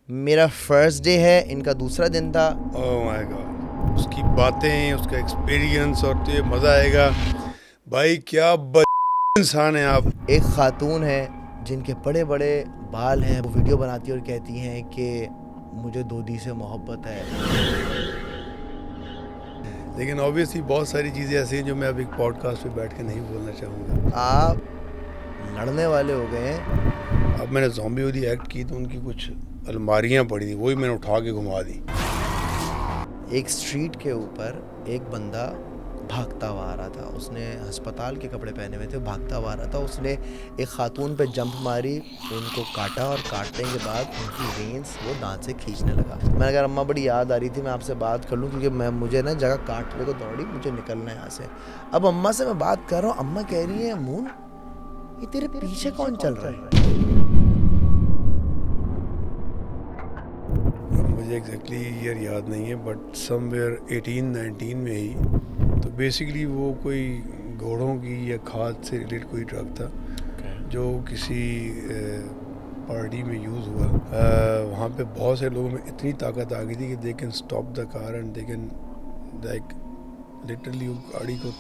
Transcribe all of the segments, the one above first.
मेरा first day है, इनका दूसरा दिन था। ओह माय गॉड, उसकी बातें, उसका एक्सपीरियंस, और तुझे मज़ा आएगा भाई। क्या इंसान है आप। एक खातून है जिनके बड़े बड़े बाल हैं, वो वीडियो बनाती है और कहती हैं कि मुझे दोदी से मोहब्बत है। लेकिन ऑब्वियसली बहुत सारी चीज़ें ऐसी हैं जो मैं अब एक पॉडकास्ट पे बैठ के नहीं बोलना चाहूँगा। आप लड़ने वाले हो गए हैं। अब मैंने ज़ॉम्बी वाली एक्ट की तो उनकी कुछ अलमारियाँ पड़ी थी, वही मैंने उठा के घुमा दी। एक स्ट्रीट के ऊपर एक बंदा भागता हुआ आ रहा था, उसने अस्पताल के कपड़े पहने हुए थे, भागता हुआ आ रहा था। उसने एक खातून पे जंप मारी, उनको काटा और काटने के बाद उनकी वेन्स वो दांत से खींचने लगा। मैंने कहा अम्मा बड़ी याद आ रही थी, मैं आपसे बात कर लूँ क्योंकि मुझे ना जगह काटने को दौड़ी, मुझे निकलना है यहाँ से। अब अम्मा से मैं बात कर रहा हूँ, अम्मा कह रही है मून ये तेरे पीछे कौन चल रहा है? मुझे एग्जैक्टली ईयर याद नहीं है, बट समवेयर 18-19 में ही। तो बेसिकली वो कोई घोड़ों की या खाद से रिलेटेड कोई ड्रग था जो किसी पार्टी में यूज़ हुआ। वहाँ पे बहुत से लोगों में इतनी ताकत आ गई थी कि they can stop the car and they can like literally वो गाड़ी को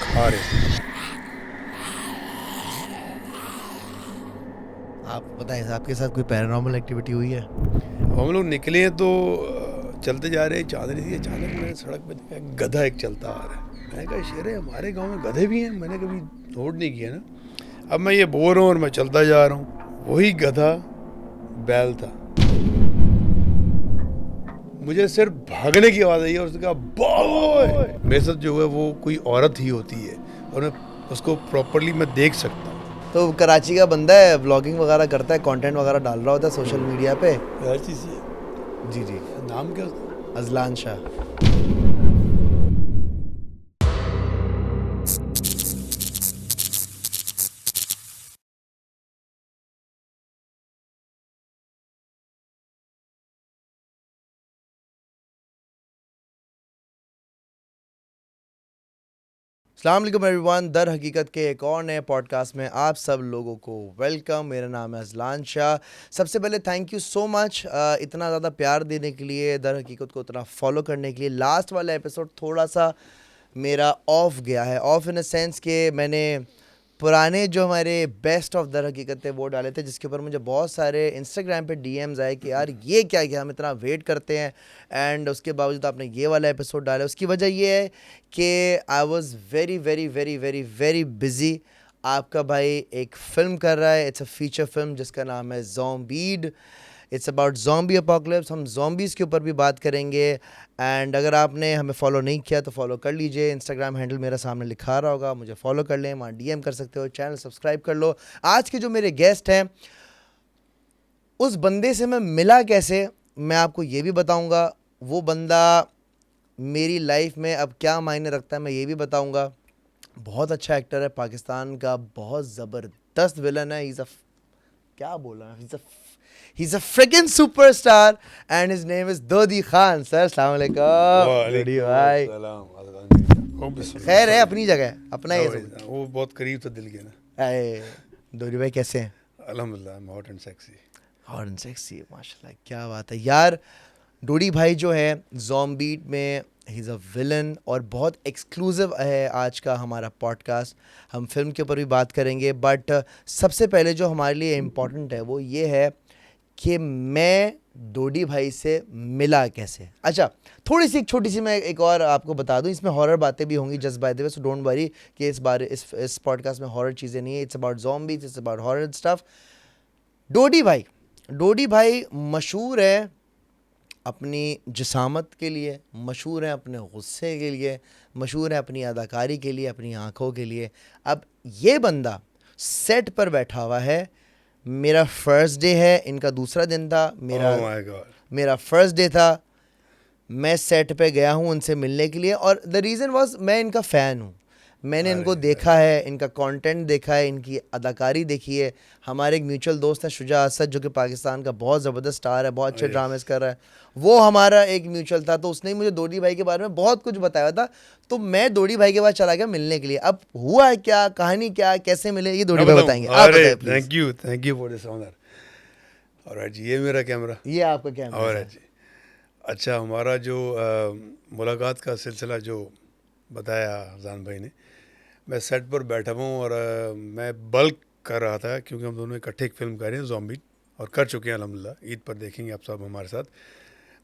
खा रहे थे। आप बताएं, आपके साथ कोई पैरानॉर्मल एक्टिविटी हुई है? हम लोग निकले हैं तो चलते जा रहे हैं, चांदनी थी, अचानक मैंने सड़क पे देखा गधा एक चलता आ रहा है। मैंने कहा शेरे हमारे गांव में गधे भी हैं, मैंने कभी नोट नहीं किया ना। अब मैं ये बोल रहा हूँ और मैं चलता जा रहा हूँ, वही गधा बैल था। मुझे सिर्फ भागने की आवाज़ आई और उसने कहा बॉय। मेरे साथ जो है वो कोई औरत ही होती है और मैं उसको प्रॉपरली मैं देख सकता हूँ। तो कराची का बंदा है, व्लॉगिंग वगैरह करता है, कंटेंट वगैरह डाल रहा होता है सोशल मीडिया पे। हर चीज़ है। जी जी, नाम क्या उसका? Azlan Shah. अस्सलाम वालेकुम एवरीवन, दर हकीकत के एक और नए पॉडकास्ट में आप सब लोगों को वेलकम। मेरा नाम है अजलान शाह। सबसे पहले थैंक यू सो मच इतना ज़्यादा प्यार देने के लिए, दर हकीकत को उतना फॉलो करने के लिए। लास्ट वाला एपिसोड थोड़ा सा मेरा ऑफ गया है, ऑफ इन अ सेंस कि मैंने पुराने जो हमारे बेस्ट ऑफ दर हकीकत थे वो डाले थे, जिसके ऊपर मुझे बहुत सारे इंस्टाग्राम पे डीएम्स आए कि यार ये क्या है, हम इतना वेट करते हैं एंड उसके बावजूद आपने ये वाला एपिसोड डाला। उसकी वजह ये है कि I was very very very very very busy. आपका भाई एक फ़िल्म कर रहा है, इट्स अ फीचर फिल्म जिसका नाम है zombied. It's about zombie apocalypse. हम ज़ॉम्बीज़ के ऊपर भी बात करेंगे। एंड अगर आपने हमें फॉलो नहीं किया तो फॉलो कर लीजिए। इंस्टाग्राम हैंडल मेरा सामने लिखा रहा होगा, मुझे फॉलो कर लें, वहाँ डीएम कर सकते हो, चैनल सब्सक्राइब कर लो। आज के जो मेरे गेस्ट हैं, उस बंदे से मैं मिला कैसे मैं आपको ये भी बताऊंगा। वो बंदा मेरी लाइफ में अब क्या मायने रखता है मैं ये भी बताऊंगा। बहुत अच्छा एक्टर है, पाकिस्तान का बहुत ज़बरदस्त विलन है। क्या बोल रहा है, he's a freaking superstar and his name is Dodi Khan. Sir अस्सलाम वालेकुम। दोदी भाई खैर है, अपनी जगह अपना ये सब। वो बहुत करीब था दिल के ना। अरे दोदी भाई कैसे हैं? अल्हम्दुलिल्लाह, hot and sexy. Hot and sexy, माशाल्लाह, क्या बात है यार। डोडी भाई जो है ज़ॉम्बीड में ही इज़ अ विलन और बहुत एक्सक्लूसिव है आज का हमारा पॉडकास्ट। हम फिल्म के ऊपर भी बात करेंगे, बट सबसे पहले जो हमारे लिए इम्पोर्टेंट है वो ये है कि मैं डोडी भाई से मिला कैसे। अच्छा, थोड़ी सी एक छोटी सी मैं एक और आपको बता दूं, इसमें हॉरर बातें भी होंगी just by the way, so don't worry कि इस पॉडकास्ट में हॉरर चीज़ें नहीं है। It's about zombies, it's about horror stuff. Dodi भाई मशहूर है अपनी जिसामत के लिए, मशहूर है अपने गुस्से के लिए, मशहूर है अपनी अदाकारी के लिए, अपनी आँखों के लिए। अब ये बंदा सेट पर बैठा हुआ है। मेरा फर्स्ट डे है, इनका दूसरा दिन था। ओह माय गॉड, मेरा फर्स्ट डे था। मैं सेट पे गया हूँ उनसे मिलने के लिए और द रीज़न वाज मैं इनका फ़ैन हूँ। मैंने इनको देखा है, इनका कंटेंट देखा है, इनकी अदाकारी देखी है। हमारे एक म्यूचुअल दोस्त हैं शुजा असद, जो कि पाकिस्तान का बहुत ज़बरदस्त स्टार है, बहुत अच्छे ड्रामेस कर रहा है। वो हमारा एक म्यूचुअल था, तो उसने मुझे दोडी भाई के बारे में बहुत कुछ बताया था। तो मैं दोडी भाई के पास चला गया मिलने के लिए। अब हुआ है क्या, कहानी क्या, कैसे मिले, ये दोडी भाई बताएंगे। आप बताइए please. Thank you for this honour. और जी ये मेरा कैमरा। ये आपका कैमरा और है। जी अच्छा, हमारा जो मुलाकात का सिलसिला जो बताया अफजान भाई ने, मैं सेट पर बैठा हुआ हूँ और मैं बल्क कर रहा था क्योंकि हम दोनों इकट्ठे एक फिल्म कर रहे हैं ज़ॉम्बी, और कर चुके हैं अल्हम्दुलिल्लाह। ईद पर देखेंगे आप सब हमारे साथ।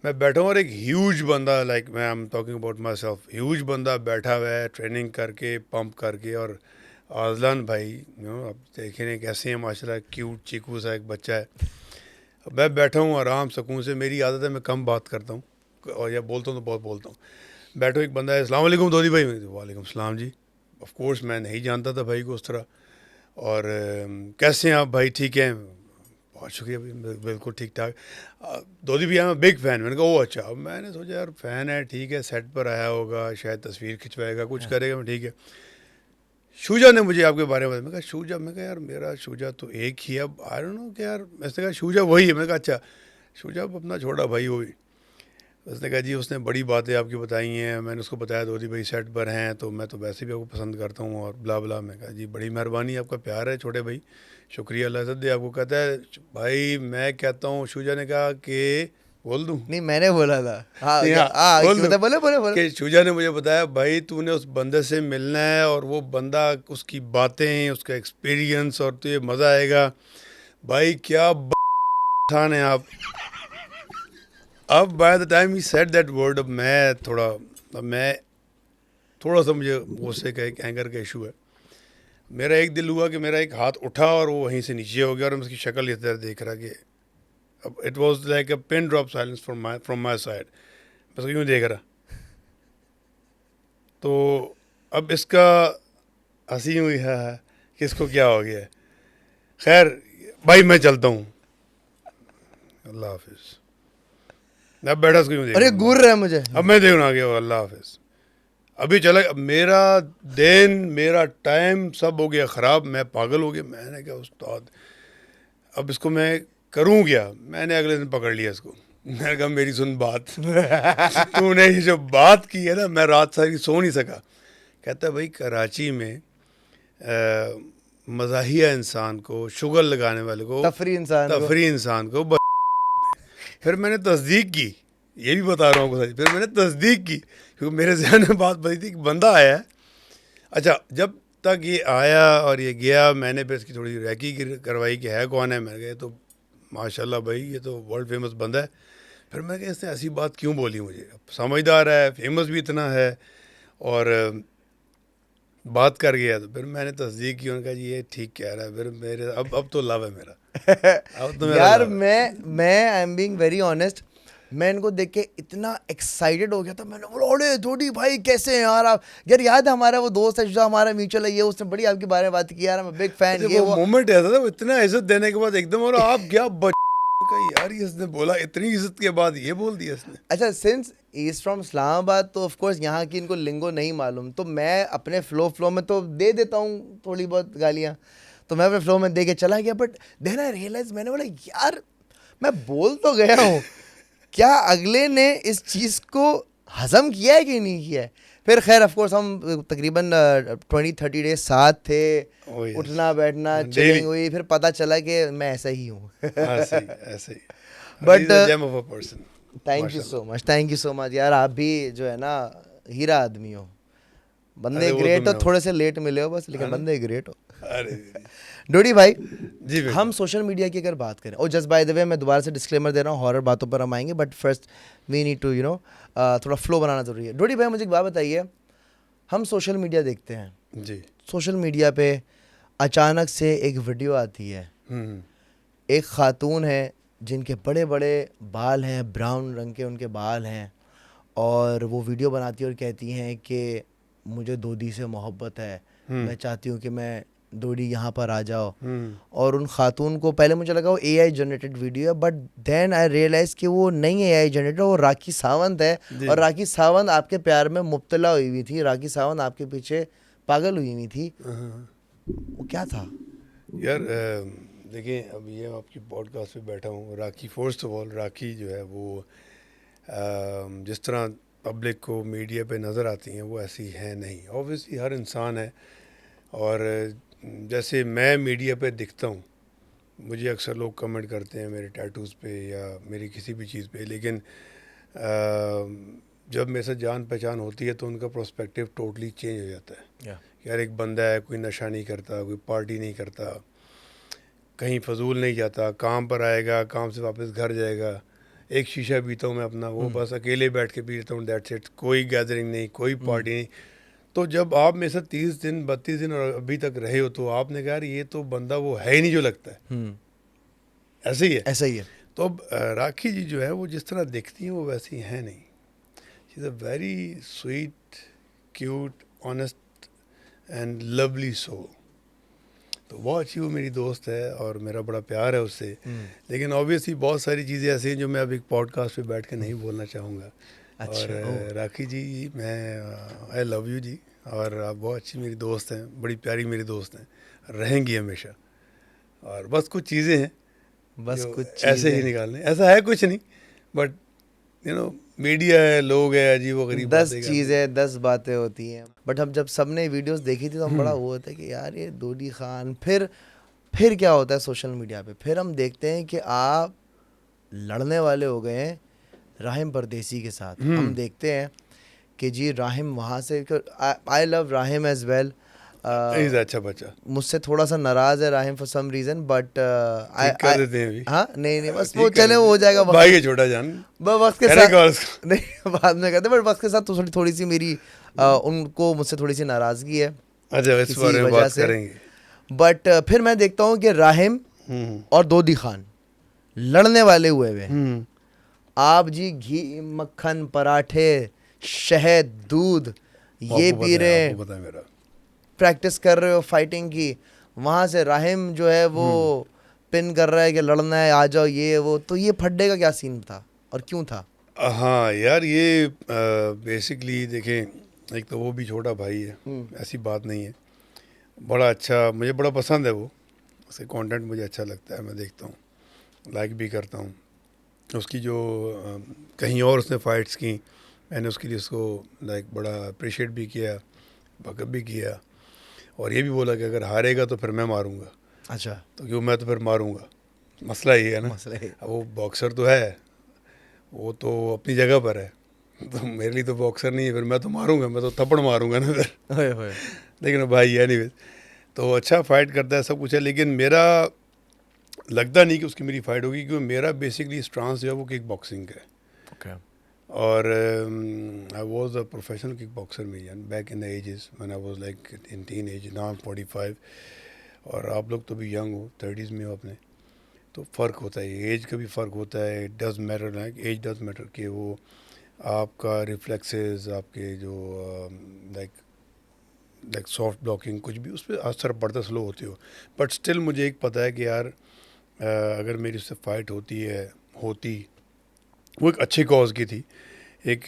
मैं बैठा हूँ और एक ह्यूज बंदा, लाइक मैं I am talking about my self, huge बंदा बैठा हुआ है ट्रेनिंग करके, पंप करके। और आजलान भाई आप देखें रहे कैसे हैं माशाल्लाह, क्यूट चीकू सा एक बच्चा है। मैं बैठा हूँ आराम सुकून से। मेरी आदत है मैं कम बात करता हूँ, और या बोलता हूँ तो बहुत बोलता हूँ। बैठो, एक बंदा है, अस्सलाम वालेकुम दोदी भाई। वालेकुम सलाम जी। ऑफ कोर्स मैं नहीं जानता था भाई को उस तरह। और कैसे हैं आप भाई, ठीक हैं? बहुत शुक्रिया भाई, बिल्कुल ठीक ठाक। दोदी भी मैं बिग फ़ैन। मैंने कहा ओ अच्छा। अब मैंने सोचा यार फ़ैन है, ठीक है, सेट पर आया होगा, शायद तस्वीर खिंचवाएगा, कुछ करेगा, मैं ठीक है। शूजा ने मुझे आपके बारे में बताया। मैं कहा शूजा? मैं कहा यार मेरा शूजा तो एक ही है, अब आई डोंट नो कि यार। मैंने कहा शूजा वही है। मैंने कहा अच्छा शूजा अपना छोटा भाई हो भी। उसने कहा जी उसने बड़ी बातें आपकी बताई हैं। मैंने उसको बताया दोदी भाई सेट पर हैं तो मैं तो वैसे भी आपको पसंद करता हूँ और ब्ला ब्ला। मैं कहा जी बड़ी मेहरबानी, आपका प्यार है छोटे भाई, शुक्रिया, अल्लाह इज़्ज़त दे आपको। कहता है भाई मैं कहता हूँ, शूजा ने कहा कि बोल दूँ? नहीं, मैंने बोला था। हाँ नहीं क्या? हाँ बोल दूँ बोले बोले बोले। कि शूजा ने मुझे बताया भाई तूने उस बंदे से मिलना है, और वो बंदा, उसकी बातें, उसका एक्सपीरियंस, और तुझे मज़ा आएगा। भाई क्या इंसान है आप। अब by the time he said that word, अब मैं थोड़ा सा मुझे गुस्से का एक एंगर का इशू है। मेरा एक दिल हुआ कि मेरा एक हाथ उठा और वो वहीं से नीचे हो गया, और मैं उसकी शक्ल इस तरह देख रहा कि अब it was like a pin drop silence from my side. बस यूँ देख रहा। तो अब इसका हंसी हुई है कि इसको क्या हो गया है। खैर भाई मैं चलता हूँ, अल्लाह हाफिज़। अब बैठा उसको यूँ देख अरे रहा घूर हूँ। रहा है मुझे। अब मैं देखना आ गया, अल्लाह हाफिज़। अभी चला मेरा दिन, मेरा टाइम सब हो गया ख़राब, मैं पागल हो गया। मैंने कहा उस्ताद अब इसको मैं करूँ क्या? मैंने अगले दिन पकड़ लिया इसको। मैंने कहा मेरी सुन बात, तूने ये जो बात की है ना, मैं रात सारी सो नहीं सका। कहता है भाई कराची में मज़ाहिया इंसान को, शुगर लगाने वाले को, तफरी इंसान को। तफरी इंसान को फिर मैंने तस्दीक की, ये भी बता रहा हूँ आपको सच। फिर मैंने तस्दीक की क्योंकि मेरे जहन में बात बनी थी कि बंदा आया है। अच्छा जब तक ये आया और ये गया, मैंने फिर इसकी थोड़ी रैकी करवाई कि है कौन है। मैंने कहा तो माशाल्लाह भाई ये तो वर्ल्ड फेमस बंदा है। फिर मैं कहा इसने ऐसी बात क्यों बोली मुझे, अब समझदार है, फेमस भी इतना है, और बात कर गया। तो फिर मैंने तस्दीक की, उन्होंने कहा जी ये ठीक कह रहा है। फिर मेरे अब तो लव है मेरा, अब तो मेरा यार लव है। मैं I am being very honest, मैं इनको देख के इतना एक्साइटेड हो गया था। मैंने बोला अरे धोनी भाई कैसे हैं यार आप? यार याद है हमारा वो दोस्त है जो हमारा म्यूचुअल है, ये उसने बड़ी आपके बारे में बात की यार, मैं बिग फैन, अच्छा ये वो वो। मोमेंट ऐसा था, वो इतना इज्जत देने के बाद एकदम, और आप क्या का यार ये इसने बोला, इतनी इज्जत के बाद ये बोल दिया इसने। अच्छा सिंस इज फ्रॉम इस्लामाबाद तो ऑफ कोर्स यहाँ की इनको लिंगो नहीं मालूम, तो मैं अपने फ्लो में तो दे देता हूँ थोड़ी बहुत गालियाँ, तो मैं अपने फ्लो में दे के चला गया। बट देन आई रियलाइज, मैंने बोला यार मैं बोल तो गया हूँ, क्या अगले ने इस चीज़ को हजम किया है कि नहीं किया है? फिर खैर ऑफ कोर्स हम तकरीबन 20-30 डेज साथ थे, Oh, yes. उठना बैठना हाँ, चिलिंग daily. हुई, फिर पता चला कि मैं ऐसा ही हूँ। ऐसे ही ऐसे ही। But, He's a gem of a person. Thank you so much, thank you so much यार। आप भी जो है ना हीरा आदमी हो, बंदे अरे वो तो ग्रेट हो, मैं थोड़े से लेट मिले हो बस, है लेकिन ना? बंदे ग्रेट हो। अरे डोडी भाई, जी बेटा। हम सोशल मीडिया की अगर बात करें, और जस्ट बाय द वे मैं दोबारा से डिस्क्लेमर दे रहा हूँ, हॉरर बातों पर हम आएंगे, but first we need to थोड़ा फ्लो बनाना ज़रूरी है। डोडी भाई मुझे एक बात बताइए, हम सोशल मीडिया देखते हैं, जी। सोशल मीडिया पे अचानक से एक वीडियो आती है, हम्म। एक खातून है जिनके बड़े बड़े बाल हैं, ब्राउन रंग के उनके बाल हैं, और वो वीडियो बनाती है और कहती हैं कि मुझे दोदी से मोहब्बत है, मैं चाहती हूँ कि मैं दोडी यहाँ पर आ जाओ। और उन खातून को पहले मुझे लगा वो AI जनरेटेड वीडियो है, बट देन आई रियलाइज़ कि वो नहीं है AI जनरेटेड, वो राखी सावंत है। जी। और राखी सावंत आपके प्यार में मुब्तला हुई हुई थी, राखी सावंत आपके पीछे पागल हुई हुई थी, वो क्या था? यार देखिए अब ये आपकी पॉडकास्ट पे बैठा हूँ, राखी फर्स्ट ऑफ ऑल, राखी जो है वो जिस तरह पब्लिक को मीडिया पे नज़र आती हैं वो ऐसी हैं नहीं। ऑब्वियसली हर इंसान है, और जैसे मैं मीडिया पे दिखता हूँ मुझे अक्सर लोग कमेंट करते हैं मेरे टैटूज़ पे या मेरी किसी भी चीज़ पे, लेकिन जब मेरे साथ जान पहचान होती है तो उनका प्रोस्पेक्टिव टोटली चेंज हो जाता है। यार एक बंदा है, कोई नशा नहीं करता, कोई पार्टी नहीं करता, कहीं फजूल नहीं जाता, काम पर आएगा, काम से वापस घर जाएगा, एक शीशा पीता हूँ मैं अपना, वो बस अकेले बैठ के पीता हूँ, दैट्स इट, कोई गैदरिंग नहीं, कोई पार्टी नहीं। तो जब आप मेरे साथ 30 दिन 32 दिन और अभी तक रहे हो तो आपने कहा यार ये तो बंदा वो है ही नहीं जो लगता है, ऐसे ही है। ऐसा ही है। तो अब राखी जी जो है वो जिस तरह दिखती हैं वो वैसी हैं नहीं। She is a very sweet, cute, honest and lovely soul. तो बहुत अच्छी वो मेरी दोस्त है और मेरा बड़ा प्यार है उससे। लेकिन ऑब्वियसली बहुत सारी चीज़ें ऐसी हैं जो मैं अब एक पॉडकास्ट पे बैठ के नहीं बोलना चाहूँगा। अच्छा, और राखी जी, मैं आई लव यू जी, और आप बहुत अच्छी मेरी दोस्त हैं, बड़ी प्यारी मेरी दोस्त हैं, रहेंगी हमेशा। और बस कुछ चीज़ें हैं बस जो कुछ ऐसे ही चीज़ें। निकालने, ऐसा है कुछ नहीं, बट मीडिया है, लोग है, अजीब व गरीब 10 बातें करते हैं। चीज़ें 10 बातें होती हैं। बट हम जब सबने वीडियोस देखी थी तो हम बड़ा वो होता है कि यार ये दूधी खान। फिर क्या होता है सोशल मीडिया पे, फिर हम देखते हैं कि आप लड़ने वाले हो गए हैं राहिम परदेसी के साथ। हम देखते हैं कि जी राहिम वहाँ से, I love Rahim as well. Is अच्छा बच्चा, मुझसे थोड़ा सा नाराज़ है Rahim for some reason, but ठीक कर देते हैं अभी। हाँ, नहीं बस ठीक वो कर चले, देते वो हो हैं। जाएगा भाई है छोटा जान, वक्त के करेगा साथ। उसको। नहीं बाद में कहते, बट वक्त के साथ तो थोड़ी सी मेरी उनको मुझसे थोड़ी सी नाराज़गी है अच्छा, इस किसी बारे में वजह बात से। करेंगे। बट फिर मैं देखता हूँ कि राहिम और दूधी खान लड़ने वाले हुए हैं। आप जी घी मक्खन पराठे शहद दूध ये पी रहे हैं, आपको पता है मेरा। प्रैक्टिस कर रहे हो फाइटिंग की। वहाँ से राहिम जो है वो पिन कर रहा है कि लड़ना है, आ जाओ, ये वो। तो ये फड्डे का क्या सीन था और क्यों था? हाँ यार, ये बेसिकली देखें, एक तो वो भी छोटा भाई है, ऐसी बात नहीं है, बड़ा अच्छा, मुझे बड़ा पसंद है वो, उसके कंटेंट मुझे अच्छा लगता है, मैं देखता हूँ, लाइक भी करता हूँ। उसकी जो कहीं और उसने फाइट्स की, मैंने उसके लिए उसको लाइक बड़ा अप्रिशिएट भी किया, बकअप भी किया, और ये भी बोला कि अगर हारेगा तो फिर मैं मारूंगा। अच्छा, तो क्यों, मैं तो फिर मारूंगा, मसला ये है ना। मसला है। अब वो बॉक्सर तो है, वो तो अपनी जगह पर है, तो मेरे लिए तो बॉक्सर नहीं है, फिर मैं तो मारूंगा, मैं तो थप्पड़ मारूंगा ना फिर। होए होए। लेकिन भाई एनीवेज, तो अच्छा फाइट करता है, सब कुछ है, लेकिन मेरा लगता नहीं कि उसकी मेरी फाइट होगी, क्योंकि मेरा बेसिकली स्ट्रांस जो है वो किक बॉक्सिंग का है। ओके। और I was a professional kick boxer में यान back in the ages when I was like in teen age, now 45, और आप लोग तो भी यंग हो, 30s में हो अपने, तो फ़र्क होता है, एज का भी फ़र्क होता है, it does matter, like age does matter, कि वो आपका रिफ्लेक्सेस, आपके जो लाइक सॉफ्ट ब्लॉकिंग कुछ भी उस पर असर पड़ता, स्लो होती हो। बट स्टिल मुझे एक पता है कि यार अगर मेरी उससे फाइट होती वो एक अच्छे कॉज की थी, एक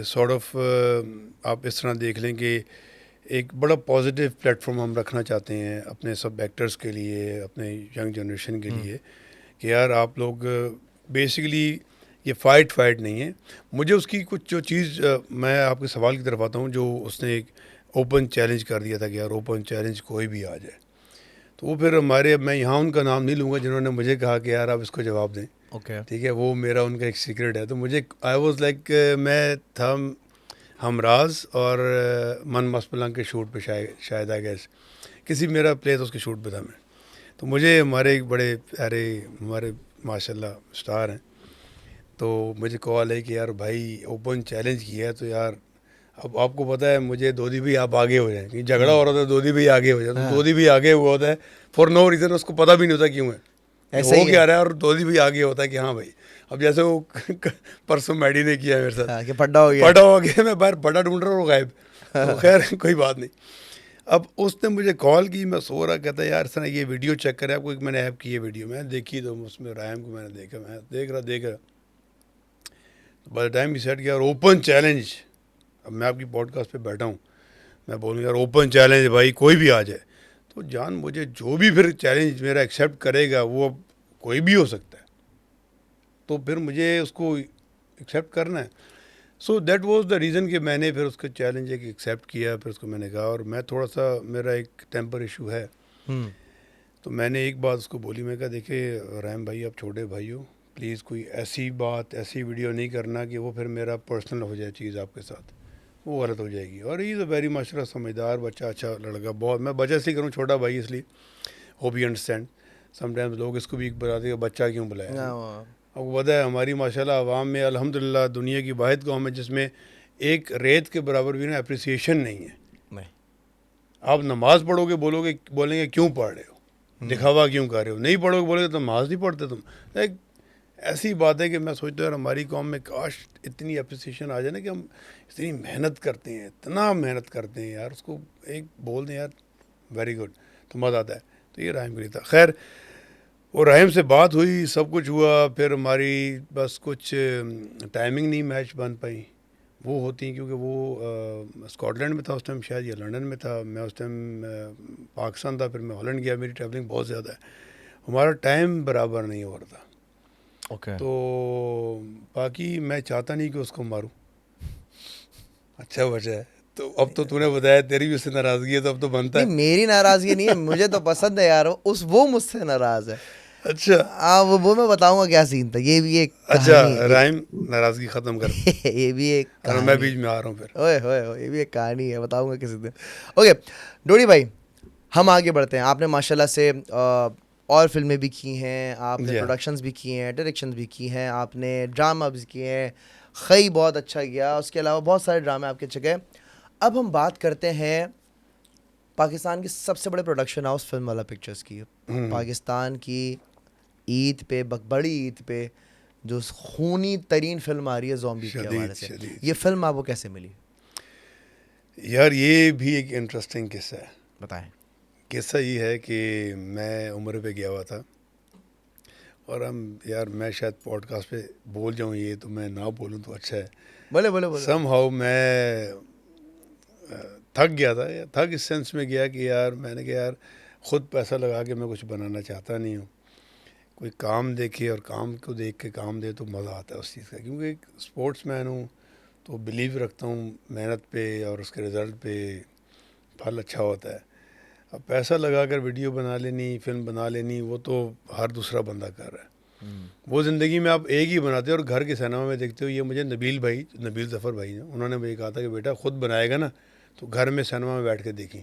सॉर्ट ऑफ आप इस तरह देख लें कि एक बड़ा पॉजिटिव प्लेटफॉर्म हम रखना चाहते हैं अपने सब एक्टर्स के लिए, अपने यंग जनरेशन के लिए, कि यार आप लोग बेसिकली ये फाइट नहीं है। मुझे उसकी कुछ जो चीज़ मैं आपके सवाल की तरफ आता हूँ, जो उसने एक ओपन चैलेंज कर दिया था कि यार ओपन चैलेंज कोई भी आ जाए, तो वो फिर हमारे, मैं यहाँ उनका नाम नहीं लूँगा जिन्होंने मुझे कहा कि यार आप इसको जवाब दें, ओके। ठीक है, वो मेरा उनका एक सीक्रेट है। तो मुझे आई वाज लाइक, मैं था हमराज और मन मस्पलंग के शूट पे, शायद आई गेस किसी मेरा प्ले था उसके शूट पे था मैं। तो मुझे हमारे एक बड़े प्यारे हमारे माशाल्लाह स्टार हैं, तो मुझे कॉल है कि यार भाई ओपन चैलेंज किया है, तो यार अब आपको पता है मुझे दोधी भी आप आगे हो जाए, झगड़ा हो रहा था, दोधी भी आगे हो जाए, तो दोधी भी आगे हुआ होता है फॉर नो रीज़न, उसको पता भी नहीं होता क्यों है, ऐसा हो ही क्या है। रहा है, और दोधी भी आगे होता है कि हाँ भाई। अब जैसे वो परसों मैडी ने किया मेरे साथ, हाँ, कि फड्डा हो गया। पड़ा हो गया, मैं बाहर बड़ा ढूंढ रहा हूँ, वो गायब। तो खैर कोई बात नहीं। अब उसने मुझे कॉल की, मैं सो रहा, कहता है यार सर ये वीडियो चेक करें आपको, एक मैंने ऐप की है वीडियो, मैंने देखी, तो उसमें रायम को मैंने देखा, मैं देख रहा। By the time he set यार ओपन चैलेंज, अब मैं आपकी पॉडकास्ट पे बैठा हूँ, मैं बोलूँ यार ओपन चैलेंज भाई कोई भी आ जाए, तो जान मुझे जो भी फिर चैलेंज मेरा एक्सेप्ट करेगा वो अब कोई भी हो सकता है, तो फिर मुझे उसको एक्सेप्ट करना है। So that was the reason कि मैंने फिर उसका चैलेंज एक एक्सेप्ट किया, फिर उसको मैंने कहा, और मैं थोड़ा सा, मेरा एक टेम्पर इशू है, तो मैंने एक बात उसको बोली, मैं कहा देखिए रैम भाई आप छोटे भाई हो, प्लीज़ कोई ऐसी बात ऐसी वीडियो नहीं करना कि वो फिर मेरा पर्सनल हो जाए चीज़ आपके साथ, वो गलत हो जाएगी। और ये तो वेरी माशाल्लाह समझदार बच्चा, अच्छा लड़का, बहुत, मैं वजह से करूँ छोटा भाई इसलिए, होप यू अंडरस्टैंड। समटाइम्स लोग इसको भी बताते हैं बच्चा क्यों बुलाया। आपको पता है हमारी माशाल्लाह आवाम में अल्हम्दुलिल्लाह दुनिया की वाहिद कौम है जिसमें एक रेत के बराबर भी ना अप्रिसिएशन नहीं है। नहीं। आप नमाज पढ़ोगे बोलेंगे क्यों पढ़ रहे हो, दिखावा क्यों कर रहे हो, नहीं पढ़ोगे बोलोगे तो नमाज नहीं पढ़ते तुम। एक ऐसी बात है कि मैं सोचता हूँ यार हमारी कौम में काश इतनी अप्रिसिएशन आ जाए ना कि हम इतनी मेहनत करते हैं, इतना मेहनत करते हैं यार, उसको एक बोल दें यार वेरी गुड तो मज़ा आता है। तो ये राहिम के लिए था। खैर वो राहिम से बात हुई, सब कुछ हुआ, फिर हमारी बस कुछ टाइमिंग नहीं मैच बन पाई वो होती, क्योंकि वो स्कॉटलैंड में था उस टाइम शायद, या लंदन में था, मैं उस टाइम पाकिस्तान था, फिर मैं हॉलैंड गया, मेरी ट्रैवलिंग बहुत ज़्यादा है, हमारा टाइम बराबर नहीं हो रहा था। ओके। तो बाकी मैं चाहता नहीं कि उसको मारूं, अच्छा बचा है। तो अब तो तूने बताया तेरी भी उससे नाराज़गी है, तो अब तो बनता नहीं है। मेरी नाराजगी नहीं है, मुझे तो पसंद है यार, वो मुझसे नाराज है। अच्छा वो मैं बताऊंगा क्या सीन था, ये भी एक अच्छा, कहानी है। राहिम नाराज़गी ख़त्म कर, ये भी एक और मैं कहानी बीच है। में आ रहा हूँ फिर। ओए होए होए, ये भी एक कहानी है, बताऊंगा किसी दिन। ओके डोडी भाई, हम आगे बढ़ते हैं। आपने माशाल्लाह से और फिल्में भी की हैं, आपने जी हाँ। प्रोडक्शंस भी की हैं, डायरेक्शंस भी की हैं, आपने ड्रामा भी किए हैं, खई बहुत अच्छा गया, उसके अलावा बहुत सारे ड्रामे आपके अच्छे गए। अब हम बात करते हैं पाकिस्तान की सबसे बड़े प्रोडक्शन हाउस फिल्म वाला पिक्चर्स की। पाकिस्तान की ईद पे, बड़ी ईद पे जो खूनी तरीन फिल्म आ रही है ज़ॉम्बी के शदीद हवाले से, शदीद ये फिल्म आपको कैसे मिली? यार ये भी एक इंटरेस्टिंग किस्सा है। बताएं। किस्सा ये है कि मैं उम्र पे गया हुआ था, और हम यार मैं शायद पॉडकास्ट पे बोल जाऊँ ये, तो मैं ना बोलूँ तो अच्छा है। बोले बोले बोले। समहाउ मैं थक गया था, या थक इस सेंस में गया कि यार मैंने कहा यार ख़ुद पैसा लगा के मैं कुछ बनाना चाहता नहीं हूँ, कोई काम देखे और काम को देख के काम दे तो मज़ा आता है उस चीज़ का, क्योंकि एक स्पोर्ट्स मैन हूँ तो बिलीव रखता हूँ मेहनत पे और उसके रिज़ल्ट पे फल अच्छा होता है। अब पैसा लगा कर वीडियो बना लेनी, फिल्म बना लेनी, वो तो हर दूसरा बंदा कर रहा है। वो ज़िंदगी में आप एक ही बनाते हो और घर के सिनेमा में देखते हो। ये मुझे नबील ज़फ़र भाई ने, उन्होंने मुझे कहा था कि बेटा ख़ुद बनाएगा ना तो घर में सिनेमा में बैठ के देखी,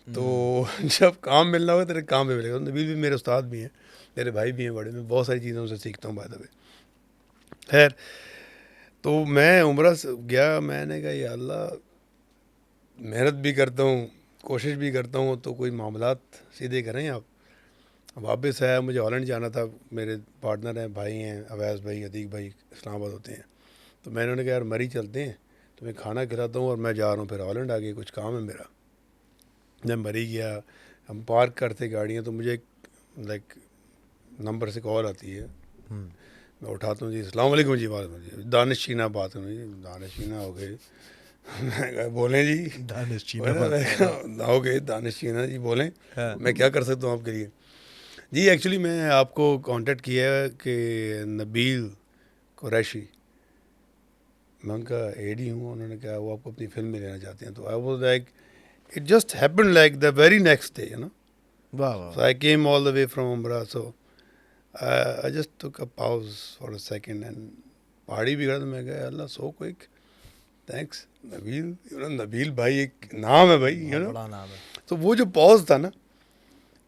तो जब काम मिलना होगा तेरे काम पे मिलेगा। नबील भी मेरे उस्ताद भी हैं, मेरे भाई भी हैं बड़े, मैं बहुत सारी चीज़ें उनसे सीखता हूँ बाय द वे। खैर तो मैं उम्रा से गया, मैंने कहा या अल्लाह मेहनत भी करता हूँ, कोशिश भी करता हूँ, तो कोई मामलात सीधे करें आप। वापस आया, मुझे हॉलैंड जाना था, मेरे पार्टनर हैं, भाई हैं, अवैस भाई, अतीक भाई इस्लामाबाद होते हैं, तो मैंने उन्हें कहा यार मरी चलते हैं, तो मैं खाना खिलाता हूँ और मैं जा रहा हूँ फिर हॉलैंड आगे, कुछ काम है मेरा। मैं मरी गया, हम पार्क करते गाड़ियाँ, तो मुझे लाइक नंबर से कॉल आती है, मैं उठाता हूँ, जी अस्सलाम वालेकुम जी, वालेकुम, दानिश चीना बात है जी, दानिश चीना हो गए। मैं कहा बोलें जी, दानिश चीना हो गए दानिश चीना जी, बोलें हाँ। मैं क्या कर सकता हूँ आपके लिए। जी एक्चुअली मैं आपको कांटेक्ट किया है कि नबील कुरैशी, मैं उनका एडी हूँ, उन्होंने कहा वो आपको अपनी फिल्म में लेना चाहते हैं। तो I was like it just happened like the very next day, you know, वाह वाह। So I came all the way from उम्रा, so I just took a pause for a second and पहाड़ी बिगड़ा, तो मैं कहा अल्लाह so quick, thanks Nabeel, you know Nabeel भाई एक नाम है भाई, यू नो। बड़ा नाम है। तो वो जो पॉज था ना,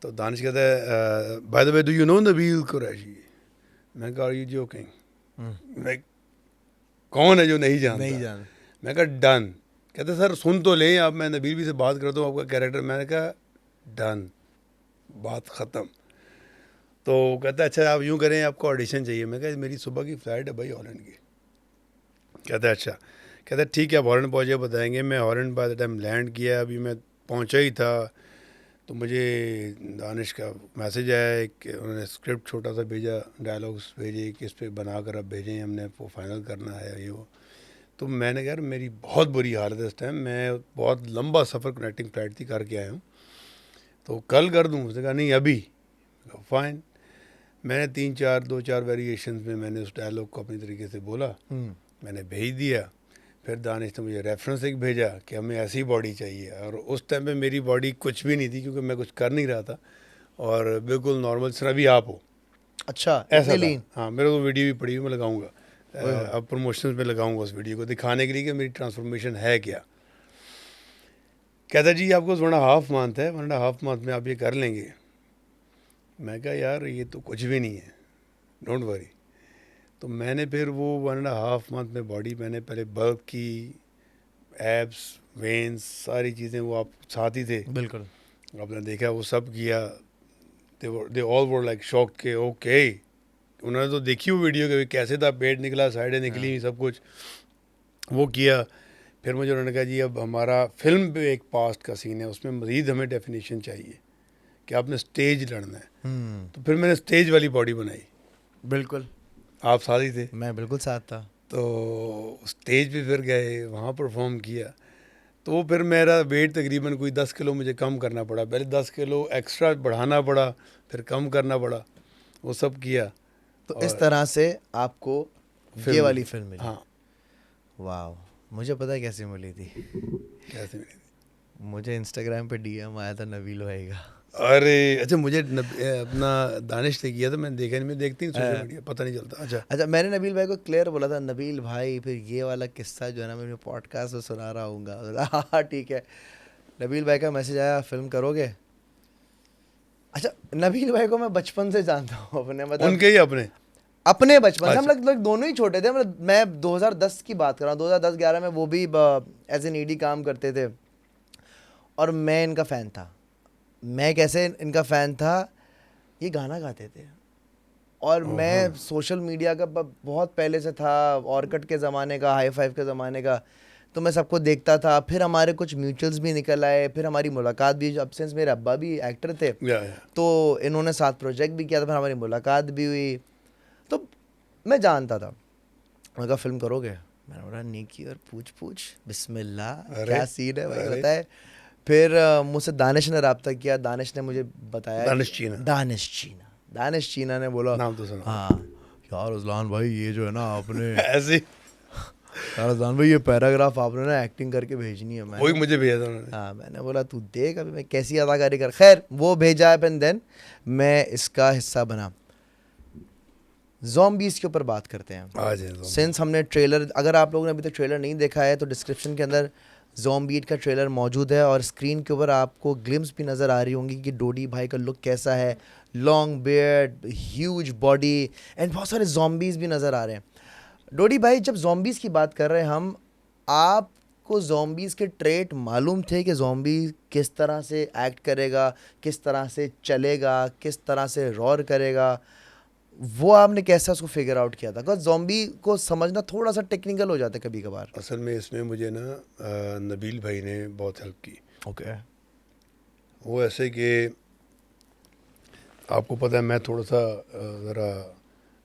तो दानिश कहता है bye the way do you know Nabeel Qureshi, मैं कहा आर यू जोकिंग, लाइक कौन है जो नहीं जानता। नहीं जान। मैं कहा डन। कहते सर सुन तो लें आप, मैं नबील भी से बात करता हूँ आपका कैरेक्टर, मैंने कहा डन, बात ख़त्म। तो कहता है अच्छा आप यूँ करें आपको ऑडिशन चाहिए, मैं कहा मेरी सुबह की फ़्लाइट है भाई हॉलैंड की। कहता है अच्छा, कहता है ठीक है आप हॉलैंड पहुँचे बताएंगे। मैं Holland by the time land किया, अभी मैं पहुँचा ही था तो मुझे दानिश का मैसेज आया कि उन्होंने स्क्रिप्ट छोटा सा भेजा, डायलॉग्स भेजे कि इस पर बना कर अब भेजें, हमने वो फाइनल करना है ये वो। तो मैंने कहा यार मेरी बहुत बुरी हालत है इस टाइम, मैं बहुत लंबा सफ़र कनेक्टिंग फ्लाइट थी करके आया हूँ, तो कल कर दूँ। उसने कहा नहीं अभी। फ़ाइन। मैंने 2-4 वेरिएशंस में मैंने उस डायलॉग को अपनी तरीके से बोला, मैंने भेज दिया। फिर दानिश ने मुझे रेफरेंस एक भेजा कि हमें ऐसी बॉडी चाहिए, और उस टाइम पे मेरी बॉडी कुछ भी नहीं थी क्योंकि मैं कुछ कर नहीं रहा था, और बिल्कुल नॉर्मल जिस तरह भी आप हो अच्छा, ऐसा इतनी था। लीन। हाँ, मेरे को वीडियो भी पड़ी हुई, मैं लगाऊंगा ओए होए। अब प्रमोशंस में लगाऊंगा उस वीडियो को दिखाने के लिए कि मेरी ट्रांसफॉर्मेशन है क्या। कहता जी आपको 1.5 मंथ है, 1.5 मंथ में आप ये कर लेंगे। मैं कहा यार ये तो कुछ भी नहीं है, डोंट वरी। तो मैंने फिर वो 1.5 मंथ में बॉडी मैंने पहले बल्क की, एब्स, वेन्स, सारी चीज़ें, वो आप साथ ही थे, बिल्कुल। आपने देखा, वो सब किया। They all were like shock के ओके। उन्होंने तो देखी वो वीडियो के कैसे था, पेट निकला, साइडें निकली, सब कुछ वो किया। फिर मुझे उन्होंने कहा जी अब हमारा फिल्म पे एक पास्ट का सीन है, उसमें मज़ीद हमें डेफिनेशन चाहिए कि आपने स्टेज लड़ना है। तो फिर मैंने स्टेज वाली बॉडी बनाई। बिल्कुल, आप साथ ही थे, मैं बिल्कुल साथ था। तो स्टेज पे फिर गए, वहाँ परफॉर्म किया। तो फिर मेरा वेट तकरीबन कोई 10 किलो मुझे कम करना पड़ा, पहले 10 किलो एक्स्ट्रा बढ़ाना पड़ा, फिर कम करना पड़ा, वो सब किया। तो इस और तरह से आपको ये फिल्म वाली मिली। फिल्म मिली। हाँ, वाह, मुझे पता है कैसे मिली थी। कैसे मिली? मुझे इंस्टाग्राम पे डीएम आया था नबील भाई का। अरे अच्छा, मुझे अपना दानिश ने किया था, मैंने देखा नहीं, मैं देखती हूँ सोशल मीडिया, पता नहीं चलता। अच्छा अच्छा, मैंने नबील भाई को क्लियर बोला था, नबील भाई फिर ये वाला किस्सा जो है ना मैं पॉडकास्ट में सुना रहा हूँ। हाँ ठीक है। नबील भाई का मैसेज आया, फिल्म करोगे? अच्छा, नबील भाई को मैं बचपन से जानता हूँ, अपने मतलब उनके ही अपने। अपने बचपन से। हम अच्छा, लोग दोनों ही छोटे थे, मतलब मैं 2010 की बात कर रहा हूँ, 2010-11 में वो भी एज एन ईडी काम करते थे और मैं इनका फ़ैन था। मैं कैसे इनका फ़ैन था, ये गाना गाते थे और ओ हाँ, मैं सोशल मीडिया का बहुत पहले से था, ऑर्कुट के ज़माने का, हाई फाइव के ज़माने का, तो मैं सबको देखता था। फिर हमारे कुछ म्यूचुअल्स भी निकल आए, फिर हमारी मुलाकात भी, अब सिंस मेरे अब्बा भी एक्टर थे या तो इन्होंने साथ प्रोजेक्ट भी किया था, फिर हमारी मुलाकात भी हुई। तो मैं जानता था। मैंने कहा फिल्म करोगे? मैंने बोला नेकी और पूछ पूछ बिस्मिल्लाह, अरे क्या सीन है भाई अरे, बताए। फिर मुझसे दानिश ने रब्ता किया, दानिश ने मुझे बताया कि दानिश चीना, दानिश चीना ने बोला नाम तो सुना। हाँ यार अजलान भाई ये जो है ना आपने ऐसे ही, यार अजलान भाई ये पैराग्राफ आपने ना एक्टिंग करके भेजनी है। वही मैंने मुझे भेजा था उन्होंने। हाँ, मैंने बोला तू देख अभी मैं कैसी अदाकारी कर। खैर वो भेजा है, देन मैं इसका हिस्सा बना। ज़ॉम्बीज़ के ऊपर बात करते हैं। आज है zombie। सिंस हमने ट्रेलर, अगर आप लोगों ने अभी तक ट्रेलर नहीं देखा है तो डिस्क्रिप्शन के अंदर ज़ॉम्बीट का ट्रेलर मौजूद है और स्क्रीन के ऊपर आपको ग्लिम्स भी नज़र आ रही होंगी कि डोडी भाई का लुक कैसा है, long beard, huge body and बहुत सारे ज़ॉम्बीज़ भी नज़र आ रहे हैं। डोडी भाई जब ज़ॉम्बीज़ की बात कर रहे हैं हम, आपको ज़ॉम्बीज़ के ट्रेट मालूम थे कि ज़ॉम्बी किस तरह से एक्ट करेगा, किस तरह से चलेगा, किस तरह से रॉर करेगा, वो आपने कैसे उसको फिगर आउट किया था? बिकॉज ज़ॉम्बी को समझना थोड़ा सा टेक्निकल हो जाता है कभी कभार। असल में इसमें मुझे ना नबील भाई ने बहुत हेल्प की। ओके। वो ऐसे कि आपको पता है मैं थोड़ा सा ज़रा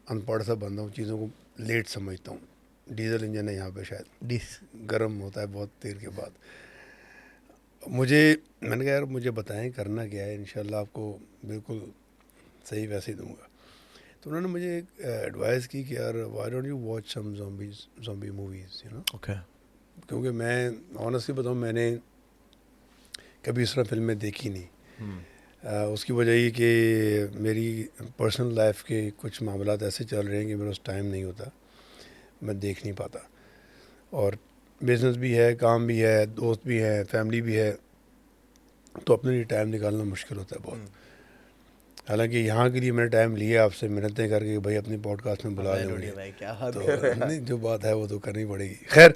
अनपढ़ सा बंदा हूँ, चीज़ों को लेट समझता हूँ। डीजल इंजन है यहाँ पे, शायद डिस गर्म होता है बहुत देर के बाद। मैंने कहा यार मुझे बताएं करना क्या है, इंशाल्लाह आपको बिल्कुल सही वैसे ही दूंगा। तो उन्होंने मुझे एक एडवाइस की कि यार why don't you watch some zombie movies, you know. Okay. क्योंकि मैं ऑनेस्टली बताऊँ, मैंने कभी इस तरह फिल्में देखी नहीं। उसकी वजह ये कि मेरी पर्सनल लाइफ के कुछ मामलात ऐसे चल रहे हैं कि मेरे पास टाइम नहीं होता, मैं देख नहीं पाता। और बिज़नेस भी है, काम भी है, दोस्त भी है, फैमिली भी है, तो अपने लिए टाइम निकालना मुश्किल होता है बहुत। हालांकि यहाँ के लिए मैंने टाइम लिया आपसे मिन्नतें करके कि भाई अपनी पॉडकास्ट में बुला लें मुझे, भाई क्या बात तो कर रहे हैं। नहीं जो बात है वो तो करनी पड़ेगी। खैर,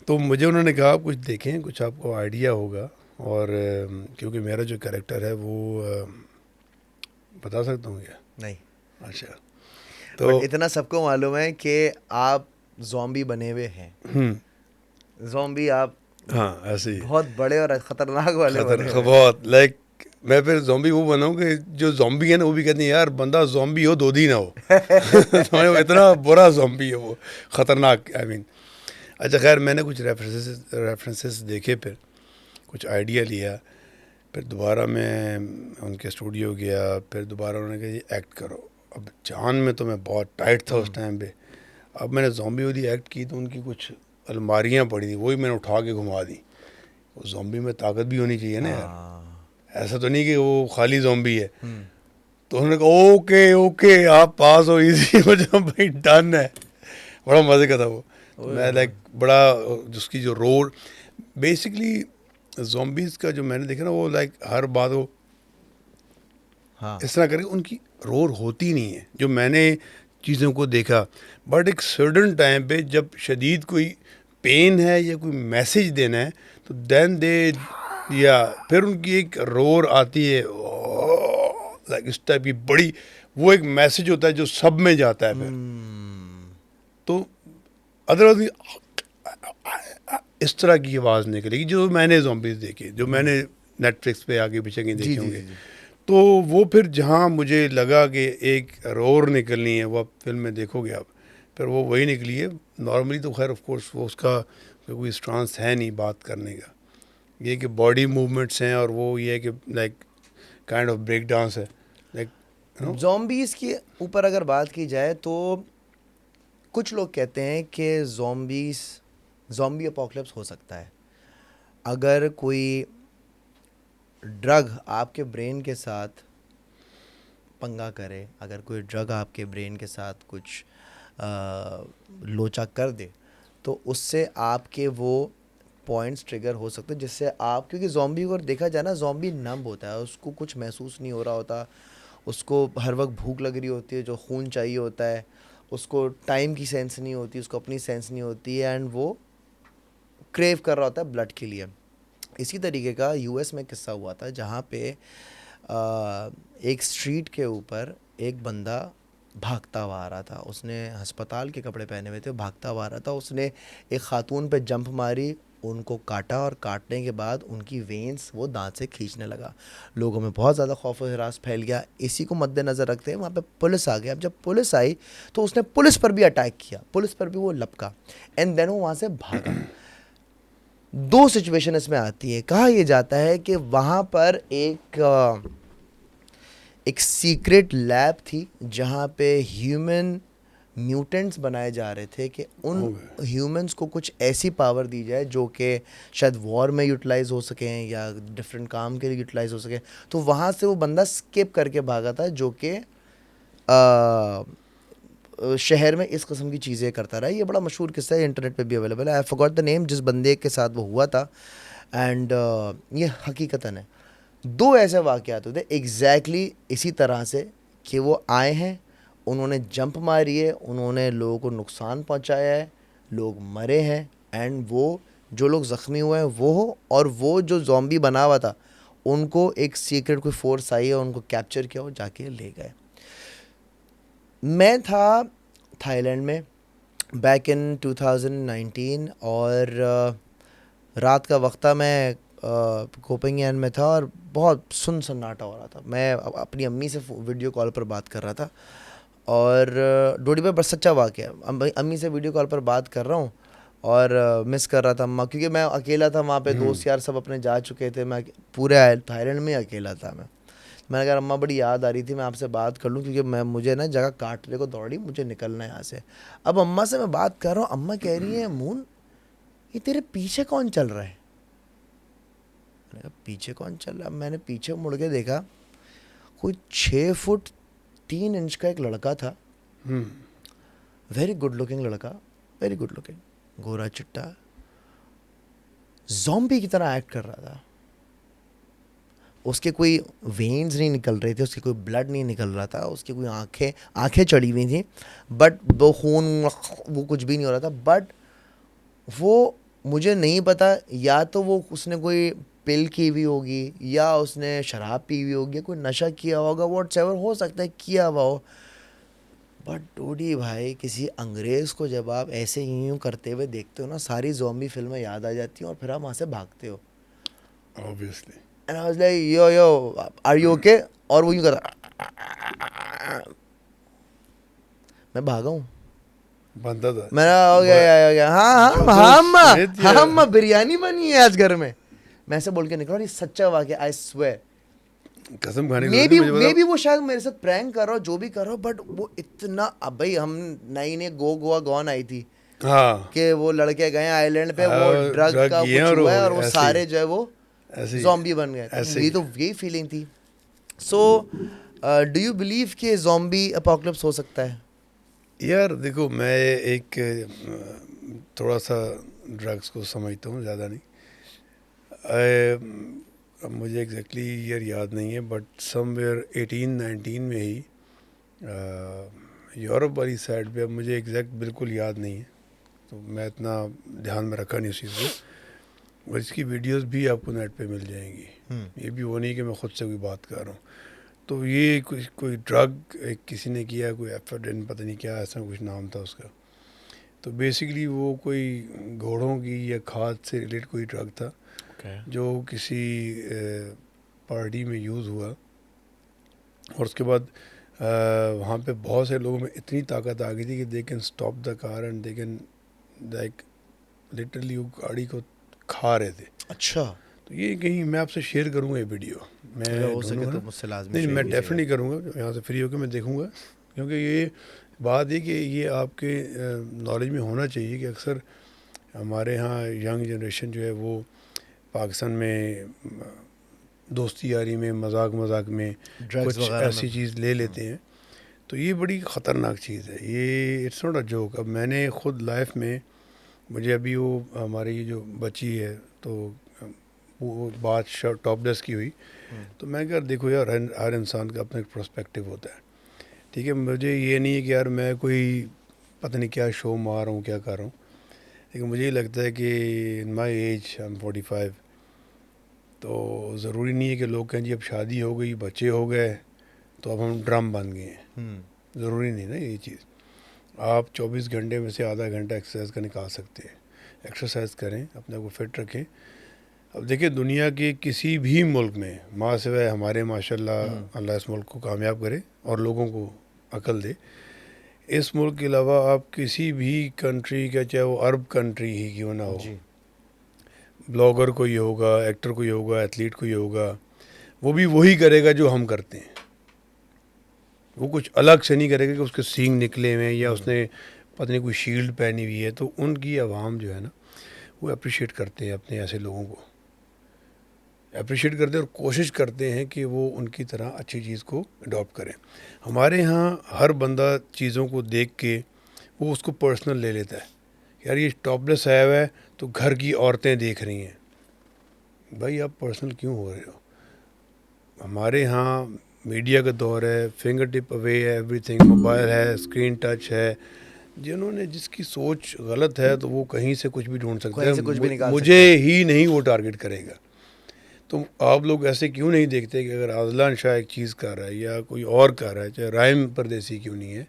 तो मुझे उन्होंने कहा कुछ देखें, कुछ आपको आइडिया होगा। और क्योंकि मेरा जो कैरेक्टर है वो बता सकता हूँ क्या? नहीं, अच्छा, तो तो इतना सबको मालूम है कि आप ज़ॉम्बी बने हुए हैं। ज़ॉम्बी आप हाँ ऐसे ही बहुत बड़े और खतरनाक वाले बने खतरनाक हुए हैं। बहुत, लाइक मैं फिर ज़ॉम्बी वो बनाऊँ कि जो ज़ॉम्बी है ना वो भी कहते हैं यार बंदा ज़ॉम्बी हो 2 दिन हो। तो इतना बुरा ज़ॉम्बी है वो, ख़तरनाक, आई मीन। अच्छा खैर, मैंने कुछ रेफरेंसेस देखे, फिर कुछ आइडिया लिया, फिर दोबारा मैं उनके स्टूडियो गया, फिर दोबारा उन्होंने कहा ये एक्ट करो। अब जान में तो मैं बहुत टाइट था उस टाइम पे। अब मैंने ज़ॉम्बी वाली एक्ट की तो उनकी कुछ अलमारियाँ पड़ी थी, वही मैंने उठा के घुमा दी। वो ज़ॉम्बी में ताकत भी होनी चाहिए ना यार, हाँ, ऐसा तो नहीं कि वो खाली ज़ॉम्बी है। तो उन्होंने कहा ओके ओके आप पास हो, इजी हो जाओ भाई, डन है। बड़ा मज़े का था वो। तो मैं लाइक बड़ा जिसकी जो रोर बेसिकली ज़ॉम्बीज़ का जो मैंने देखा ना, वो लाइक हर बात वो हाँ इस तरह करके उनकी रोर होती नहीं है जो मैंने चीज़ों को देखा। बट एक सर्टन टाइम पे जब शदीद कोई पेन है या कोई मैसेज देना है तो देन दे, या फिर उनकी एक रोर आती है लाइक इस टाइप की बड़ी, वो एक मैसेज होता है जो सब में जाता है फिर। तो अदरवाइज इस तरह की आवाज़ निकलेगी जो मैंने ज़ॉम्बीज़ देखे, जो मैंने नेटफ्लिक्स पे आगे पीछे कहीं जी देखे जी होंगे। जी जी तो वो फिर जहाँ मुझे लगा कि एक रोर निकलनी है, वो आप फिल्म में देखोगे आप, फिर वो वही निकली है। नॉर्मली तो खैर ऑफ कोर्स वो उसका कोई स्टांस है नहीं बात करने का, ये कि बॉडी मूवमेंट्स हैं और वो ये है कि like kind of break dance है लाइक ज़ॉम्बीज़ के ऊपर अगर बात की जाए तो कुछ लोग कहते हैं कि ज़ॉम्बी अपोकलिप्स हो सकता है अगर कोई ड्रग आपके ब्रेन के साथ पंगा करे, अगर कोई ड्रग आपके ब्रेन के साथ कुछ लोचा कर दे तो उससे आपके वो पॉइंट्स ट्रिगर हो सकते हैं जिससे आप, क्योंकि ज़ॉम्बी को देखा जाए ना, ज़ॉम्बी नम होता है, उसको कुछ महसूस नहीं हो रहा होता, उसको हर वक्त भूख लग रही होती है, जो खून चाहिए होता है, उसको टाइम की सेंस नहीं होती, उसको अपनी सेंस नहीं होती है, एंड वो क्रेव कर रहा होता है ब्लड के लिए। इसी तरीके का यूएस में किस्सा हुआ था जहाँ पे एक स्ट्रीट के ऊपर एक बंदा भागता हुआ आ रहा था, उसने अस्पताल के कपड़े पहने हुए थे, भागता हुआ आ रहा था, उसने एक खातून पे जंप मारी, उनको काटा और काटने के बाद उनकी वेन्स वो दांत से खींचने लगा। लोगों में बहुत ज़्यादा खौफ और हरास फैल गया। इसी को मद्देनज़र रखते हैं वहाँ पे पुलिस आ गई। अब जब पुलिस आई तो उसने पुलिस पर भी अटैक किया, पुलिस पर भी वो लपका, एंड देन वो वहाँ से भागा। दो सिचुएशन इसमें आती है। कहा यह जाता है कि वहाँ पर एक सीक्रेट लैब थी जहाँ पे ह्यूमन म्यूटेंट्स बनाए जा रहे थे कि उन ह्यूमंस को कुछ ऐसी पावर दी जाए जो कि शायद वॉर में यूटिलाइज हो सकें या डिफरेंट काम के लिए यूटिलाइज हो सकें। तो वहाँ से वो बंदा स्किप करके भागा था जो कि शहर में इस किस्म की चीज़ें करता रहा। ये बड़ा मशहूर किस्सा है, इंटरनेट पे भी अवेलेबल है। आई फॉरगॉट द नेम जिस बंदे के साथ वो हुआ था, एंड ये हकीकतन है। दो ऐसे वाक़यात होते एग्जैक्टली इसी तरह से कि वो आए हैं, उन्होंने जंप मारी है, उन्होंने लोगों को नुकसान पहुंचाया है, लोग मरे हैं, एंड वो जो लोग ज़ख्मी हुए हैं वो हो, और वो जो ज़ॉम्बी बना हुआ था उनको एक सीक्रेट कोई फोर्स आई है, उनको कैप्चर किया और जाके ले गए। मैं था थाईलैंड में बैक इन 2019 और रात का वक्त था। मैं कोपेंगेन में था और बहुत सन्नाटा हो रहा था। मैं अपनी अम्मी से वीडियो कॉल पर बात कर रहा था और डोडी पे बस सच्चा वाक़या, अम्मी से वीडियो कॉल पर बात कर रहा हूँ और मिस कर रहा था अम्मा, क्योंकि मैं अकेला था वहाँ पे, दोस्त यार सब अपने जा चुके थे, मैं पूरे थाईलैंड में अकेला था। मैंने कहा अम्मा बड़ी याद आ रही थी, मैं आपसे बात कर लूँ क्योंकि मुझे ना जगह काटने को दौड़ी, मुझे निकलना है यहाँ से। अब अम्मा से मैं बात कर रहा हूँ, अम्मा कह रही है मून ये तेरे पीछे कौन चल रहा है? मैंने कहा पीछे कौन चल रहा है? मैंने पीछे मुड़ के देखा, कोई 6 फुट 3 इंच का एक लड़का था, वेरी गुड लुकिंग लड़का, वेरी गुड लुकिंग, गोरा चिट्टा, ज़ॉम्बी की तरह एक्ट कर रहा था। उसके कोई वेन्स नहीं निकल रहे थे, उसके कोई ब्लड नहीं निकल रहा था, उसकी कोई आंखें चढ़ी हुई थी, बट वो खून वो कुछ भी नहीं हो रहा था। बट वो मुझे नहीं पता, या तो वो उसने कोई पिल की हुई होगी या उसने शराब पी हुई होगी, कोई नशा किया होगा, व्हाटएवर हो सकता है किया हुआ हो। बट डोडी भाई, किसी अंग्रेज़ को जब आप ऐसे यूँ करते हुए देखते हो ना, सारी ज़ॉम्बी फिल्में याद आ जाती हैं और फिर आप वहाँ से भागते हो। Obviously. And I was like, yo, are you okay? और वो यूँ कर, मैं भागा हूँ। बनता था मेरा हो गया हाँ अम्मा बिरयानी बनी है आज घर में। मैं ऐसे बोल के निकला और ये सच्चा वाक़या, आई स्वेयर। कसम खाने मे बी वो शायद मेरे साथ प्रैंक कर रहा हो, जो भी कर रहा हो, बट वो इतना, अब भाई हम नई गोवा गॉन आई थी हाँ कि वो लड़के गए आइलैंड पे, वो ड्रग का कुछ हुआ है और वो सारे जो है वो ऐसे ही ज़ॉम्बी बन गए। ऐसे ये ही तो यही फीलिंग थी। सो डू यू बिलीव कि ज़ॉम्बी अपोकलिप्स हो सकता है? यार देखो, मैं एक थोड़ा सा ड्रग्स को समझता हूँ, ज़्यादा नहीं। अब मुझे एग्जैक्टली ईयर याद नहीं है, बट समवेयर 18-19 में ही यूरोप वाली साइड पे, अब मुझे एग्जैक्ट बिल्कुल याद नहीं है, तो मैं इतना ध्यान में रखा नहीं उस चीज़ को। और इसकी वीडियोस भी आपको नेट पे मिल जाएंगी। ये भी वो नहीं कि मैं खुद से कोई बात कर रहा हूँ। तो ये कोई ड्रग किसी ने किया, कोई एफेड्रिन पता नहीं क्या ऐसा कुछ नाम था उसका। तो बेसिकली वो कोई घोड़ों की या खाद से रिलेटेड कोई ड्रग था जो किसी पार्टी में यूज़ हुआ, और उसके बाद वहाँ पे बहुत से लोगों में इतनी ताकत आ गई थी कि they can stop the car and they can like literally वो गाड़ी को खा रहे थे। अच्छा, तो ये कहीं मैं आपसे शेयर करूँगा ये वीडियो, मैं अगर हो सके ढूंढूंगा तो ना। मुझसे लाजमी नहीं, शेयर मैं कीजिएगा। डेफिनेटली करूँगा, यहाँ से फ्री होकर मैं देखूँगा, क्योंकि ये बात है कि ये आपके नॉलेज में होना चाहिए कि अक्सर हमारे यहाँ यंग जनरेशन जो है वो पाकिस्तान में दोस्ती यारी में मजाक मजाक में ड्रग्स कुछ वगैरह ऐसी में। चीज़ ले लेते हैं। तो ये बड़ी ख़तरनाक चीज़ है, ये इट्स नॉट अ जोक। अब मैंने ख़ुद लाइफ में, मुझे अभी वो हमारी ये जो बच्ची है, तो वो बात टॉपलेस की हुई, तो मैं कहा देखो यार, हर इंसान का अपना एक पर्सपेक्टिव होता है, ठीक है। मुझे ये नहीं है कि यार मैं कोई पता नहीं क्या शो मार रहा हूँ, क्या कर रहा हूँ, लेकिन मुझे ये लगता है कि इन माई एज, आई एम 45, तो ज़रूरी नहीं है कि लोग कहें जी अब शादी हो गई, बच्चे हो गए, तो अब हम ड्रम बन गए हैं। ज़रूरी नहीं ना ये चीज़। आप 24 घंटे में से आधा घंटा एक्सरसाइज का निकाल सकते हैं। एक्सरसाइज करें, अपने को फिट रखें। अब देखिए, दुनिया के किसी भी मुल्क में, माँ सिवाय हमारे माशाल्लाह, अल्लाह इस मुल्क को कामयाब करे और लोगों को अकल दे, इस मुल्क के अलावा आप किसी भी कंट्री का, चाहे वो अरब कंट्री ही क्यों ना हो, ब्लॉगर कोई होगा, एक्टर कोई होगा, एथलीट कोई होगा, वो भी वही करेगा जो हम करते हैं। वो कुछ अलग से नहीं करेगा कि उसके सींग निकले हुए हैं या उसने पता नहीं कोई शील्ड पहनी हुई है। तो उनकी आवाम जो है ना, वो अप्रिशिएट करते हैं अपने ऐसे लोगों को, अप्रिशिएट करते हैं और कोशिश करते हैं कि वो उनकी तरह अच्छी चीज़ को अडॉप्ट करें। हमारे यहाँ हर बंदा चीज़ों को देख के वो उसको पर्सनल ले लेता है, यार ये टॉपलेस आया हुआ है तो घर की औरतें देख रही हैं। भाई आप पर्सनल क्यों हो रहे हो? हमारे यहाँ मीडिया का दौर है, फिंगर टिप अवे है एवरीथिंग, मोबाइल है, स्क्रीन टच है। जिन्होंने, जिसकी सोच गलत है तो वो कहीं से कुछ भी ढूंढ सकता कहीं से कुछ भी है, निकाल मुझे सकता ही नहीं वो टारगेट करेगा। तो आप लोग ऐसे क्यों नहीं देखते कि अगर आज़लान शाह एक चीज़ कर रहा है या कोई और कर रहा है, चाहे राइम परदेसी क्यों नहीं है,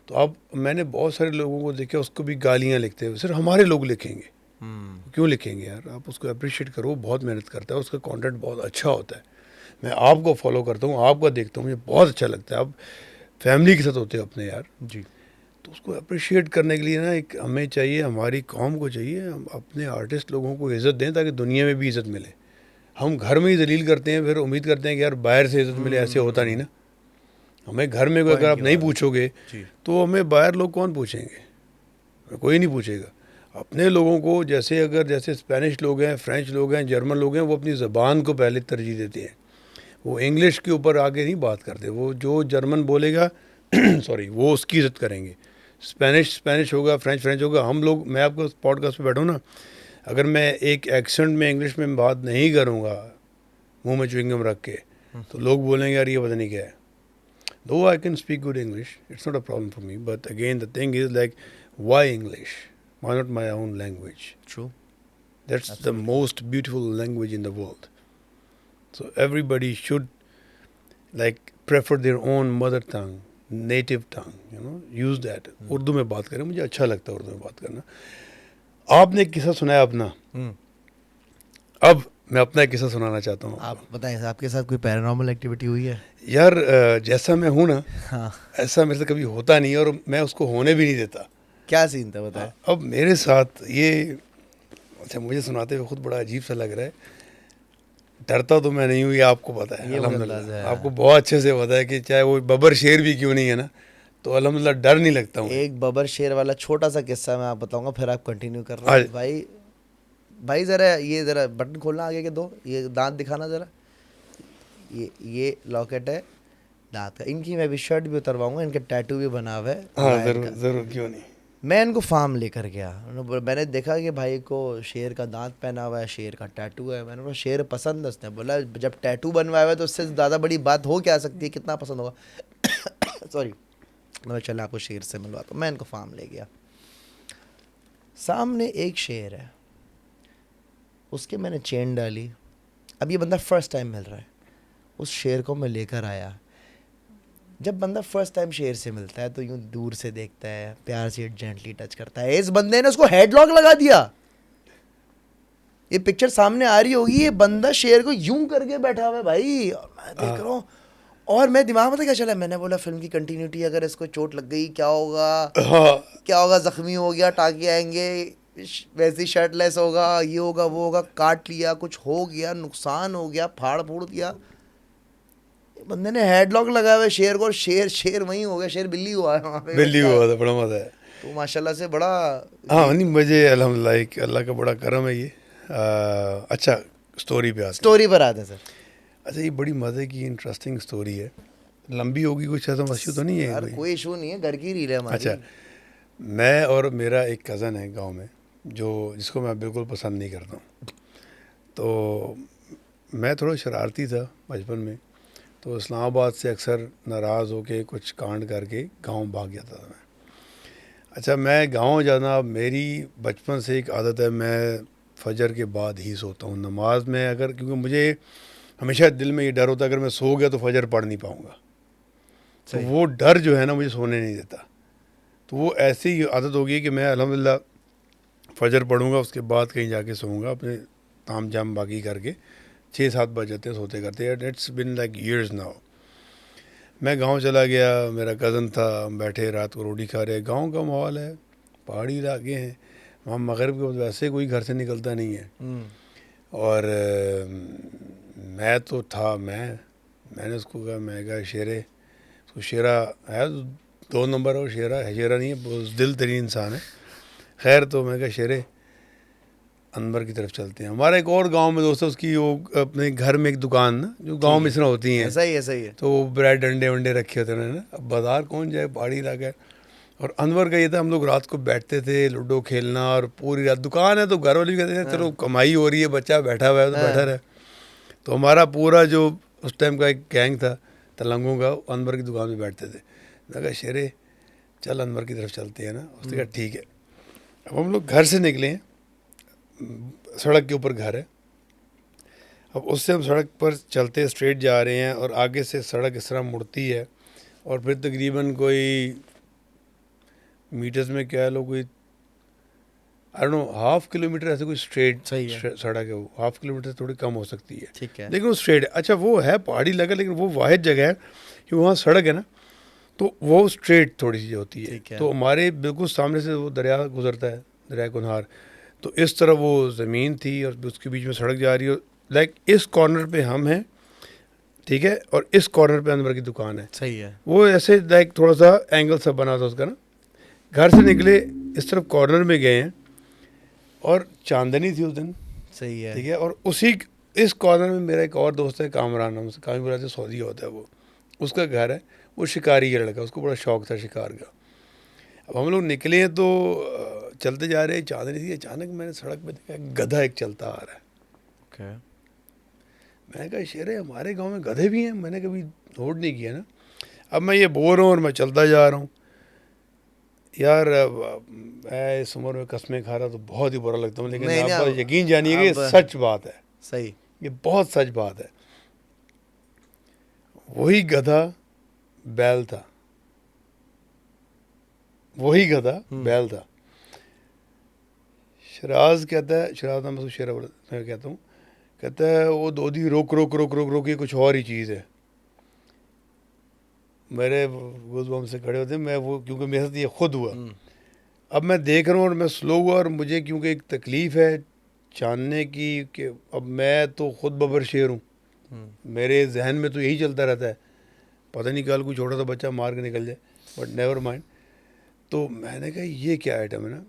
तो आप, मैंने बहुत सारे लोगों को देखा उसको भी गालियाँ लिखते हुए। सिर्फ हमारे लोग लिखेंगे, क्यों लिखेंगे यार? आप उसको अप्रिशिएट करो, वो बहुत मेहनत करता है, उसका कंटेंट बहुत अच्छा होता है। मैं आपको फॉलो करता हूँ, आपका देखता हूँ, मुझे बहुत अच्छा लगता है। आप फैमिली के साथ होते हो अपने यार जी। तो उसको अप्रिशिएट करने के लिए ना एक हमें चाहिए, हमारी कौम को चाहिए, हम अपने आर्टिस्ट लोगों को इज़्ज़त दें ताकि दुनिया में भी इज़्ज़त मिले। हम घर में ही जलील करते हैं, फिर उम्मीद करते हैं कि यार बाहर से इज़्ज़त मिले, ऐसे होता नहीं ना। हमें घर में अगर आप नहीं पूछोगे तो हमें बाहर लोग कौन पूछेंगे? कोई नहीं पूछेगा। अपने लोगों को, जैसे स्पेनिश लोग हैं, फ्रेंच लोग हैं, जर्मन लोग हैं, वो अपनी ज़बान को पहले तरजीह देते हैं। वो इंग्लिश के ऊपर आगे नहीं बात करते। वो जो जर्मन बोलेगा सॉरी, वो उसकी इज़्ज़त करेंगे। स्पेनिश होगा, फ्रेंच होगा। हम लोग, मैं आपको पॉडकास्ट पे बैठूँ ना, अगर मैं एक एक्सेंट में इंग्लिश में बात नहीं करूँगा, मुंह में च्युइंगम रख के, तो लोग बोलेंगे यार ये पता नहीं क्या है। Though I can speak good English, it's not a problem for me. But again, the thing is like, why English? Why not my own language? True. That's the most beautiful language in the world. So everybody should like prefer their own mother tongue, native tongue. You know, use that. Urdu में बात करें, मुझे अच्छा लगता है उर्दू में बात करना। आपने एक किस्सा सुनाया अपना, अब मैं अपना एक किस्सा सुनाना चाहता हूँ। आप बताएं, आपके साथ कोई पैरानॉर्मल एक्टिविटी हुई है? यार जैसा मैं हूँ ना, हाँ। ऐसा मेरे से कभी होता नहीं और मैं उसको होने भी नहीं देता। क्या सीन था, बताएं। अब मेरे साथ ये, अच्छा मुझे सुनाते हुए खुद बड़ा अजीब सा लग रहा है। डरता तो मैं नहीं हूँ, ये आपको पता है, अल्हम्दुलिल्लाह। आपको बहुत अच्छे से पता है कि चाहे वो बबर शेर भी क्यों नहीं है ना, तो अल्हम्दुलिल्लाह डर नहीं लगता हूँ। एक बबर शेर वाला छोटा सा किस्सा मैं आप बताऊंगा, फिर आप कंटिन्यू कर रहे हैं। भाई भाई ज़रा बटन खोलना आगे के दो, ये दांत दिखाना ज़रा, ये लॉकेट है दांत का। इनकी मैं भी शर्ट भी उतरवाऊंगा, इनके टैटू भी बना हुआ है हाँ lion ज़रूर का। ज़रूर, क्यों नहीं। मैं इनको फार्म लेकर गया, मैंने देखा कि भाई को शेर का दांत पहना हुआ है, शेर का टैटू है। मैंने बोला शेर पसंद है, उसने बोला जब टैटू बनवाया हुआ है तो उससे ज़्यादा बड़ी बात हो क्या सकती है, कितना पसंद होगा। सॉरी, मैं चला आपको शेर से मिलवाता हूँ। मैं इनको फार्म ले गया, सामने एक शेर है, उसके मैंने चेन डाली। अब ये बंदा फर्स्ट टाइम मिल रहा है, उस शेर को मैं लेकर आया। जब बंदा फर्स्ट टाइम शेर से मिलता है तो यूं दूर से देखता है, प्यार से जेंटली टच करता है। इस बंदे ने उसको हेडलॉक लगा दिया। ये पिक्चर सामने आ रही होगी, ये बंदा शेर को यूं करके बैठा हुआ है भाई, और मैं देख रहा हूँ। और मैं दिमाग में क्या चला, मैंने बोला फिल्म की कंटिन्यूटी, अगर इसको चोट लग गई क्या होगा, हाँ क्या होगा, जख्मी हो गया, टाँके आएंगे, वैसी शर्टलेस होगा, ये होगा वो होगा, काट लिया, कुछ हो गया, नुकसान हो गया, फाड़ फूड़ दिया। बंदे ने हेडलॉक लगाया हुआ है शेर को, और शेर वहीं हो गया, शेर बिल्ली हुआ है वहाँ पे बिल्ली बैठा है। हुआ था, बड़ा मज़ा है। तो माशाल्लाह से बड़ा हाँ नहीं, मुझे अल्हम्दुलिल्लाह एक अल्लाह का बड़ा करम है ये। अच्छा, स्टोरी पे आते हैं। स्टोरी पर आते हैं सर। अच्छा, ये बड़ी मज़े की इंटरेस्टिंग स्टोरी है, लंबी होगी, कुछ ऐसा मशहूर तो नहीं है यार कोई। कोई इशू नहीं है, घर की रील है हमारी। अच्छा, मैं और मेरा एक कज़न है गांव में, जिसको मैं बिल्कुल पसंद नहीं करता हूँ। तो मैं थोड़ा शरारती था बचपन में, तो इस्लामाबाद से अक्सर नाराज़ होके कुछ कांड करके गांव भाग जाता था मैं। अच्छा, मैं गांव जाना, मेरी बचपन से एक आदत है, मैं फजर के बाद ही सोता हूँ नमाज में, अगर, क्योंकि मुझे हमेशा दिल में ये डर होता है अगर मैं सो गया तो फजर पढ़ नहीं पाऊँगा। तो सही। वो डर जो है ना मुझे सोने नहीं देता। तो वो ऐसी ही आदत हो गई कि मैं अल्हम्दुलिल्लाह फजर पढ़ूँगा, उसके बाद कहीं जाके सोऊंगा, अपने ताम जाम बाकी करके 6-7 बज जाते हैं सोते करते। It's been like years now. मैं गांव चला गया, मेरा कज़न था, हम बैठे रात को रोटी खा रहे। गांव का माहौल है, पहाड़ी इलाके हैं, वहाँ मगरिब के बाद वैसे कोई घर से निकलता नहीं है। और मैं तो था, मैंने उसको कहा, मैं कहा शेरे, उसको शेरा है 2 नंबर, और शेरा है, शेरा नहीं है, बहुत दिल तरीन इंसान है। खैर, तो मैं कहा शेरे अनवर की तरफ चलते हैं। हमारा एक और गांव में दोस्त है, उसकी वो अपने घर में एक दुकान ना, जो गांव में इस तरह होती हैं, ऐसा ही है, सही है। तो वो ब्रेड अंडे वंडे रखे होते हैं ना। अब बाज़ार कौन जाए, पहाड़ी इलाका है। और अनवर का ये था, हम लोग रात को बैठते थे लूडो खेलना, और पूरी रात दुकान है तो घर वाले भी कहते हैं चलो कमाई हो रही है, बच्चा बैठा हुआ है तो बैठा रहे। तो हमारा पूरा जो उस टाइम का एक गैंग था तलंगों का, अनवर की दुकान में बैठते थे। मैं कहा शेरे चल अनवर की तरफ चलते हैं ना। उसने कहा ठीक है। अब हम लोग घर से निकले हैं, सड़क के ऊपर घर है। अब उससे हम सड़क पर चलते स्ट्रेट जा रहे हैं, और आगे से सड़क इस तरह मुड़ती है, और फिर तकरीबन कोई मीटर्स में क्या लो, कोई आई डोंट नो, 1/2 किलोमीटर ऐसे कोई स्ट्रेट सड़क है। वो 1/2 किलोमीटर से थोड़ी कम हो सकती है, ठीक है। लेकिन वो स्ट्रेट है। अच्छा, वो है पहाड़ी लगा, लेकिन वो वाहिद जगह है कि वहाँ सड़क है ना, तो वो स्ट्रेट थोड़ी सी होती है। तो हमारे बिल्कुल सामने से वो दरिया गुजरता है, दरिया कुनहार। तो इस तरह वो ज़मीन थी, और उसके बीच में सड़क जा रही है। लाइक इस कॉर्नर पे हम हैं, ठीक है, और इस कॉर्नर पे अनवर की दुकान है। सही है। वो ऐसे लाइक थोड़ा सा एंगल सा बना था उसका ना। घर से निकले, इस तरफ कॉर्नर में गए हैं, और चांदनी थी उस दिन, सही है। ठीक है। और उसी इस कॉर्नर में मेरा एक और दोस्त है, कामरान, हम कामी बुलाते, सऊदी होता है वो, उसका घर है। वो शिकारी है लड़का, उसको बड़ा शौक था शिकार का। अब हम लोग निकले हैं तो चलते जा रहे हैं, चांदनी थी, अचानक मैंने सड़क पे देखा गधा एक चलता आ रहा है। ओके। मैंने कहा शेरे हमारे गांव में गधे भी हैं, मैंने कभी नोट नहीं किया ना। अब मैं ये बोल रहा हूँ और मैं चलता जा रहा हूँ। यार मैं इस उम्र में कस्में खा रहा तो बहुत ही बुरा लगता हूँ, लेकिन नहीं, आप नहीं, बस यकीन जानिए कि ये अब- सच बात है, सही। ये बहुत सच बात है। वही गधा बैल था, वही गधा बैल था। शराज कहता है, शराज नाम उसको शेरा मैं कहता हूँ, कहता है वो दोधी रोक रोक रोक रोक रोक, ये कुछ और ही चीज़ है। मेरे गोज़बम से खड़े होते, मैं वो, क्योंकि मेरे साथ ये खुद हुआ। अब मैं देख रहा हूँ और मैं स्लो हुआ, और मुझे क्योंकि एक तकलीफ़ है जानने की कि अब मैं तो खुद बबर शेर हूँ, मेरे जहन में तो यही चलता रहता है, पता नहीं कल कोई छोटा सा बच्चा मार के निकल जाए, बट नेवर माइंड। तो मैंने कहा ये क्या आइटम है ना।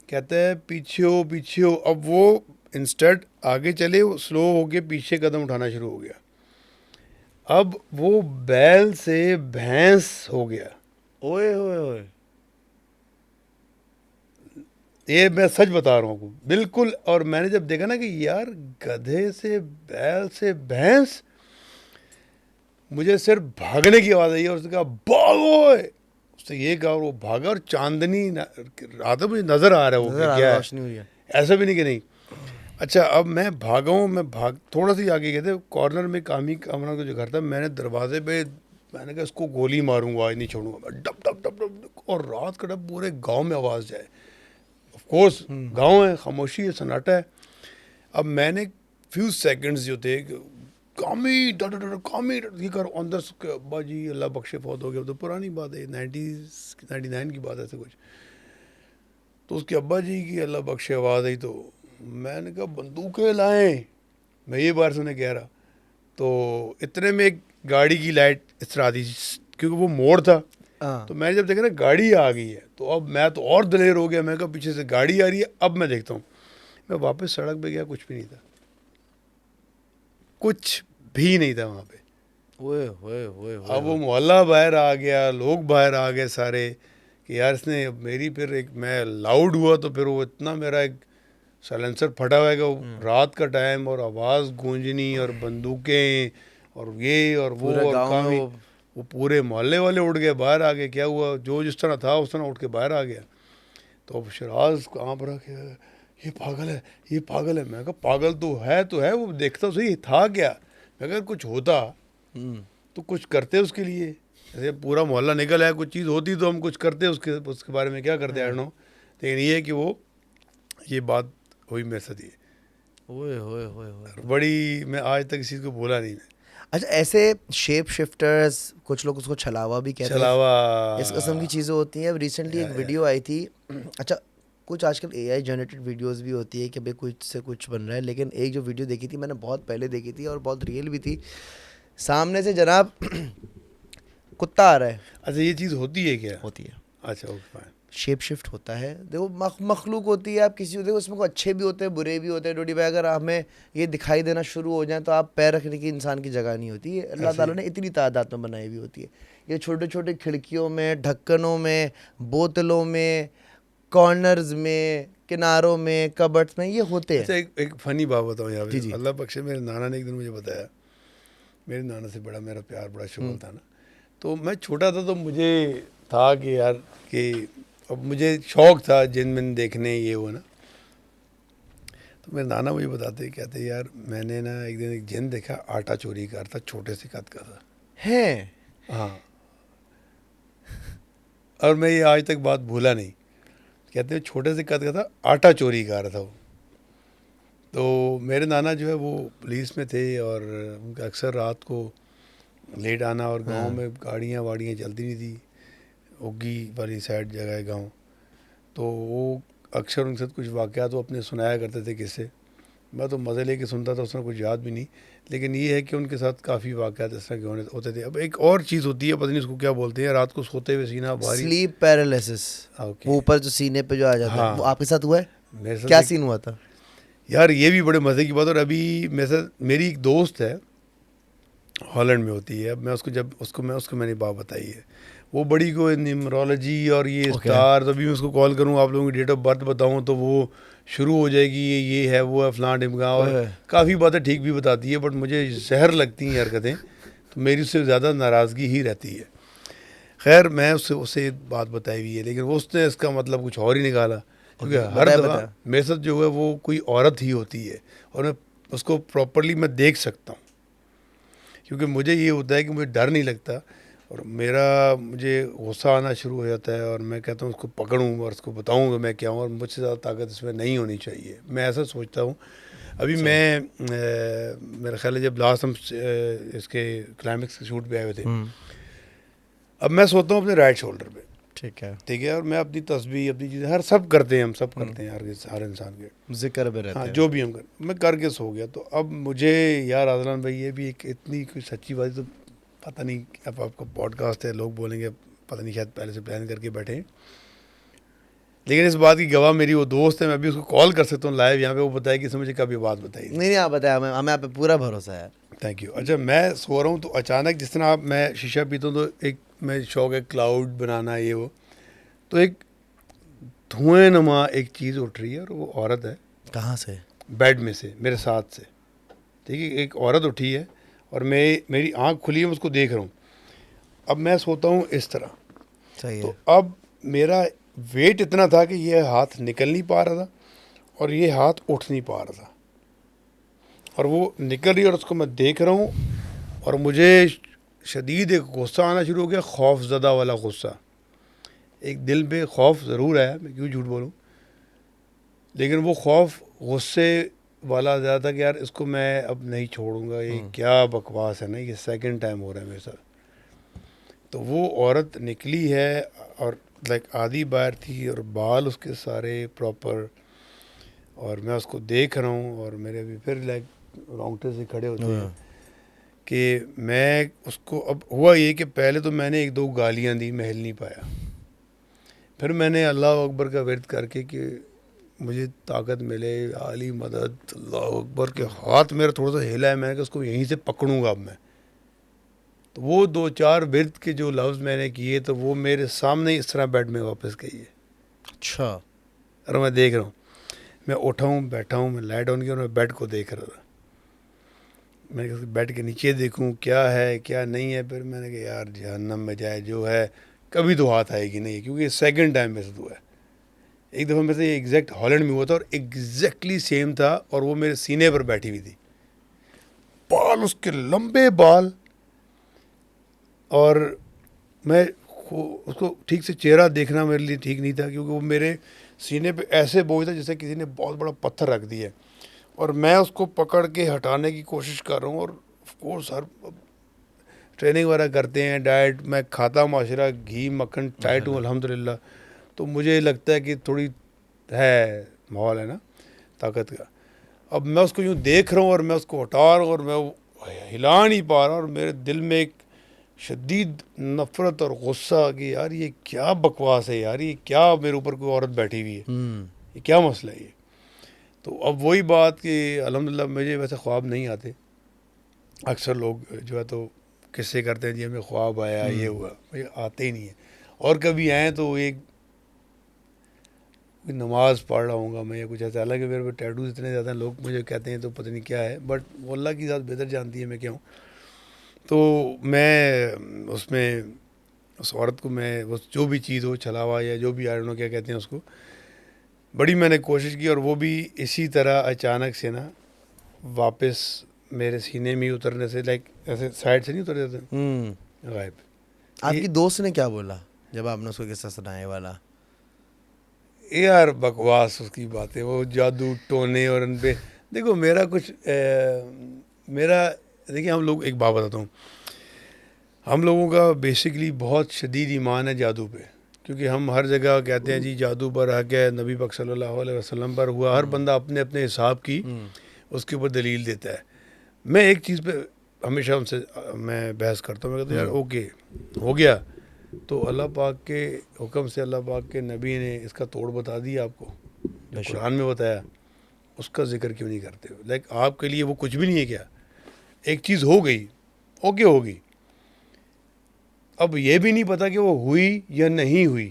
कहता है पीछे हो पीछे हो। अब वो इंस्टेंट आगे चले, वो स्लो होके पीछे कदम उठाना शुरू हो गया। अब वो बैल से भैंस हो गया। ओए होए होए। ये मैं सच बता रहा हूँ बिल्कुल। और मैंने जब देखा ना कि यार गधे से बैल से भैंस, मुझे सिर्फ भागने की आवाज़ आई और उसने कहा भागो, उसने ये कहा और वो भागा। और चांदनी रात में मुझे नज़र आ रहा है वो नजर कि आ क्या रहा, है, रोशनी हुई है। ऐसा भी नहीं कि नहीं। अच्छा, अब मैं भागा हूँ, मैं भाग थोड़ा सा ही आगे गए थे, कॉर्नर में कामी कामरा का जो घर था, मैंने दरवाजे पे मैंने कहा इसको गोली मारूंगा, आज नहीं छोड़ूंगा मैं, dub dub dub dub dub, और रात का डब पूरे गांव में आवाज़ जाए। ऑफ कोर्स गांव है, खामोशी है, सन्नाटा है। अब मैंने फ्यू सेकंड्स जो थे, कामी डर डर कामी ये कर अंदर से, अब्बा जी अल्लाह बख्शे फौत हो गया। तो पुरानी बात है, 99 की बात है, ऐसे कुछ। तो उसके अब्बा जी की अल्लाह बख्शे आवाज़ आई, तो मैंने कहा बंदूकें लाएं, मैं ये बार सुने कह रहा। तो इतने में एक गाड़ी की लाइट इस तरह आती, क्योंकि वो मोड़ था। हाँ। तो मैंने जब देखा ना गाड़ी आ गई है, तो अब मैं तो और दलेर हो गया। मैं कहा पीछे से गाड़ी आ रही है, अब मैं देखता हूँ। मैं वापस सड़क पे गया, कुछ भी नहीं था, कुछ भी नहीं था वहाँ पे। ओए होए होए होए। अब वो मोहल्ला बाहर आ गया, लोग बाहर आ गए सारे कि यार इसने मेरी, फिर एक मैं लाउड हुआ तो फिर वो इतना मेरा एक साइलेंसर फटा हुआ है कि वो रात का टाइम और आवाज़ गूंजनी और बंदूकें और ये और वो पूरे और गांव में कामी, वो पूरे मोहल्ले वाले उठ गए बाहर आ गए। क्या हुआ, जो जिस तरह था उस तरह उठ के बाहर आ गया। तो अब शराज कांप रहा कि ये पागल है, ये पागल है। मैं कहा पागल तो है, वो देखता सही था क्या। मैं अगर कुछ होता तो कुछ करते उसके लिए, जैसे पूरा मोहल्ला निकल आया, कुछ चीज़ होती तो हम कुछ करते उसके बारे में क्या करते, आई डोंट नो। लेकिन ये है कि वो ये बात हुई मेरे साथ। ये ओए होए होए होए। बड़ी, मैं आज तक इस चीज़ को भूला नहीं मैं। अच्छा, ऐसे शेप शिफ्टर्स, कुछ लोग उसको छलावा भी कहते हैं, छलावा, इस किस्म की चीज़ें होती हैं। अब रिसेंटली एक वीडियो आई थी। अच्छा, कुछ आजकल एआई जनरेटेड वीडियोस भी होती है कि भाई कुछ से कुछ बन रहा है, लेकिन एक जो वीडियो देखी थी मैंने, बहुत पहले देखी थी और बहुत रियल भी थी। सामने से जनाब कुत्ता आ रहा है। अच्छा ये चीज़ होती है क्या? होती है, अच्छा ओके फाइन। शेप शिफ्ट होता है। देखो मखलूक होती है, आप किसी को देखो, उसमें को अच्छे भी होते हैं बुरे भी होते हैं। डोडी भाई, अगर हमें ये दिखाई देना शुरू हो जाए तो आप पैर रखने की इंसान की जगह नहीं होती है। अल्लाह ताला ने इतनी तादाद में बनाई हुई होती है। ये छोटे छोटे खिड़कियों में, ढक्कनों में, बोतलों में, कॉर्नर्स में, किनारों में, कबर्ड्स में ये होते अच्छा हैं। एक फ़नी बात बताऊँ यहाँ जी पे, जी। अल्लाह बख्शे, मेरे नाना ने एक दिन मुझे बताया। मेरे नाना से बड़ा मेरा प्यार, बड़ा शुगल था ना। तो मैं छोटा था तो मुझे था कि यार कि अब मुझे शौक़ था जिन मिन देखने, ये वो ना। तो मेरे नाना मुझे बताते, कहते यार मैंने ना एक दिन एक जिन देखा, आटा चोरी कर था, छोटे से कद का था। हैं? हाँ, और मैं ये आज तक बात भूला नहीं। कहते हैं छोटे से कद का था, आटा चोरी कर रहा था वो। तो मेरे नाना जो है वो पुलिस में थे और उनका अक्सर रात को लेट आना, और गांव में गाड़ियाँ वाड़ियाँ चलती नहीं थी, ओगी वाली साइड जगह है गांव। तो वो अक्सर उनके साथ कुछ वाक़यात वो अपने सुनाया करते थे किस्से। मैं तो मज़े लेके सुनता था, उसमें कुछ याद भी नहीं। लेकिन ये है कि उनके साथ काफ़ी वाक़यात इस तरह के होते थे। अब एक और चीज़ होती है, पता नहीं उसको क्या बोलते हैं, रात को सोते हुए सीना भारी। Sleep paralysis. ओके, वो ऊपर जो सीने पे जो आ जाता है, हाँ, वो आपके साथ हुआ है? मेरे साथ क्या एक, सीन हुआ था? यार ये भी बड़े मज़े की बात। और अभी मेरे साथ मेरी एक दोस्त है, हॉलैंड में होती है। अब मैं उसको मैंने बात बताई है, वो बड़ी कोई न्यूमरोलॉजी और ये स्टार, तभी मैं उसको कॉल करूँ, आप लोगों की डेट ऑफ बर्थ बताऊँ तो वो शुरू हो जाएगी, ये है वो है फलां ढिमका, और काफ़ी बातें ठीक भी बताती है। बट मुझे जहर लगती हैं हरकतें, तो मेरी उससे ज़्यादा नाराज़गी ही रहती है। खैर मैं उससे बात बताई हुई है, लेकिन वो उसने इसका मतलब कुछ और ही निकाला। क्योंकि हर दफ़ा मेरे साथ जो है वो कोई औरत ही होती है, और मैं उसको प्रॉपरली मैं देख सकता हूँ, क्योंकि मुझे ये होता है कि मुझे डर नहीं लगता, और मुझे गुस्सा आना शुरू हो जाता है, और मैं कहता हूँ उसको पकड़ूँ और उसको बताऊँ कि मैं क्या हूँ, और मुझसे ज़्यादा ताकत इसमें नहीं होनी चाहिए, मैं ऐसा सोचता हूँ। अभी मेरा ख्याल है जब लास्ट हम इसके क्लाइमेक्स के शूट पे आए हुए थे, अब मैं सोता हूँ अपने राइट शोल्डर पे, ठीक है, और मैं अपनी तस्बीह, अपनी चीज़ें हर सब करते हैं, हम सब करते हैं हर इंसान के जिक्र में रहते हाँ, हैं। जो भी हम कर, मैं करके सो गया। तो अब मुझे यार आदनान भाई, ये भी एक इतनी कोई सच्ची बात, तो पता नहीं, अब आपका पॉडकास्ट है, लोग बोलेंगे पता नहीं शायद पहले से प्लान करके बैठे हैं। लेकिन इस बात की गवाह मेरी वो दोस्त है, मैं भी उसको कॉल कर सकता हूँ लाइव यहाँ पे, वो बताए कि इसने मुझे कभी बात बताई। नहीं आप बताया, हमें आप पे पूरा भरोसा है। Thank you. अच्छा, मैं सो रहा हूँ तो अचानक, जिस तरह आप, मैं शीशा पीता हूँ तो एक मैं शौक है क्लाउड बनाना ये वो, तो एक धुएं नुमा एक चीज़ उठ रही है और वो औरत है कहाँ से? बेड में से, मेरे साथ से। ठीक है, एक औरत उठी है और मेरी आंख खुली है, मैं उसको देख रहा हूँ। अब मैं सोता हूँ इस तरह, सही तो है। अब मेरा वेट इतना था कि ये हाथ निकल नहीं पा रहा था और ये हाथ उठ नहीं पा रहा था, और वो निकल रही है और उसको मैं देख रहा हूँ, और मुझे शदीद एक गुस्सा आना शुरू हो गया, खौफज़दा वाला गुस्सा। एक दिल पे खौफ ज़रूर आया, मैं क्यों झूठ बोलूँ, लेकिन वो खौफ गुस्से वाला ज़्यादा था कि यार इसको मैं अब नहीं छोड़ूंगा, ये क्या बकवास है ना, ये सेकंड टाइम हो रहा है मेरे साथ। तो वो औरत निकली है और लाइक आधी बाहर थी और बाल उसके सारे प्रॉपर, और मैं उसको देख रहा हूँ और मेरे भी फिर लाइक रोंगटे से खड़े होते हैं कि मैं उसको, अब हुआ ये कि पहले तो मैंने एक दो गालियाँ दी, मैं हिल नहीं पाया। फिर मैंने अल्लाह अकबर का विर्द करके कि मुझे ताकत मिले, आली मदद, अल्लाह अकबर के हाथ मेरा थोड़ा सा हिला है, मैंने कहा उसको यहीं से पकड़ूंगा अब मैं। तो वो दो चार विर्द के जो लफ्ज़ मैंने किए, तो वो मेरे सामने इस तरह बेड में वापस गई है। अच्छा। और मैं देख रहा हूँ, मैं उठा हूँ, बैठा हूँ, मैं लाइट ऑन किया और मैं बेड को देख रहा था। मैंने कहा बेड के नीचे देखूँ क्या है क्या नहीं है। फिर मैंने कहा यार जहन्नम में जाए जो है, कभी तो हाथ आएगी नहीं, क्योंकि सेकंड टाइम मेरे साथ हुआ है। एक दफ़ा मेरे से ये एग्जैक्ट हॉलैंड में हुआ था और एग्जैक्टली सेम था, और वो मेरे सीने पर बैठी हुई थी, बाल उसके लंबे बाल, और मैं उसको ठीक से चेहरा देखना मेरे लिए ठीक नहीं था, क्योंकि वो मेरे सीने पे ऐसे बोझ था जैसे किसी ने बहुत बड़ा पत्थर रख दिया है, और मैं उसको पकड़ के हटाने की कोशिश कर रहा हूँ। और ऑफ कोर्स हर ट्रेनिंग वगैरह करते हैं, डाइट मैं खाता माशरा, घी मक्खन टाइट हूँ अल्हम्दुलिल्लाह, तो मुझे लगता है कि थोड़ी है माहौल है ना ताकत का। अब मैं उसको यूँ देख रहा हूँ और मैं उसको हटा रहा हूँ और मैं वो हिला नहीं पा रहा, और मेरे दिल में एक शदीद नफ़रत और गुस्सा कि यार ये क्या बकवास है यार, ये क्या मेरे ऊपर कोई औरत बैठी हुई है, ये क्या मसला है ये। तो अब वही बात कि अल्हम्दुलिल्लाह मुझे वैसे ख्वाब नहीं आते। अक्सर लोग जो है तो किस्से करते हैं जी हमें ख्वाब आया ये हुआ, मुझे आते ही नहीं है। और कभी आए तो एक कोई नमाज पढ़ रहा हूँगा मैं या कुछ ऐसा। हालांकि मेरे पे टैटूज इतने ज़्यादा हैं, लोग मुझे कहते हैं तो पता नहीं क्या है, बट वो अल्लाह की ज़ात बेहतर जानती है मैं क्या हूँ। तो मैं उसमें उस औरत को, मैं वो जो भी चीज़ हो, छलावा या जो भी, आई डोंट नो क्या कहते हैं उसको, बड़ी मैंने कोशिश की, और वो भी इसी तरह अचानक से ना वापस मेरे सीने में ही उतरने से, लाइक ऐसे साइड से नहीं उतर जाते, गायब। आपकी दोस्त ने क्या बोला जब आपने उसको किस्सा सुनाया वाला? यार बकवास उसकी बातें, वो जादू टोने और उन पे, देखो मेरा कुछ मेरा, देखिए हम लोग, एक बात बताता हूँ, हम लोगों का बेसिकली बहुत शदीद ईमान है जादू पे, क्योंकि हम हर जगह कहते हैं जी जादू पर हक है, नबी पाक सल्लल्लाहु अलैहि वसल्लम पर हुआ, हर बंदा अपने अपने हिसाब की उसके ऊपर दलील देता है। मैं एक चीज़ पे हमेशा उनसे मैं बहस करता हूँ, मैं कहता हूँ यार ओके हो गया, तो अल्लाह पाक के हुक्म से अल्लाह पाक के नबी ने इसका तोड़ बता दिया आपको, जो कुरान में बताया, उसका जिक्र क्यों नहीं करते हो? लाइक आपके लिए वो कुछ भी नहीं है क्या? एक चीज़ हो गई, ओके होगी, अब ये भी नहीं पता कि वो हुई या नहीं हुई।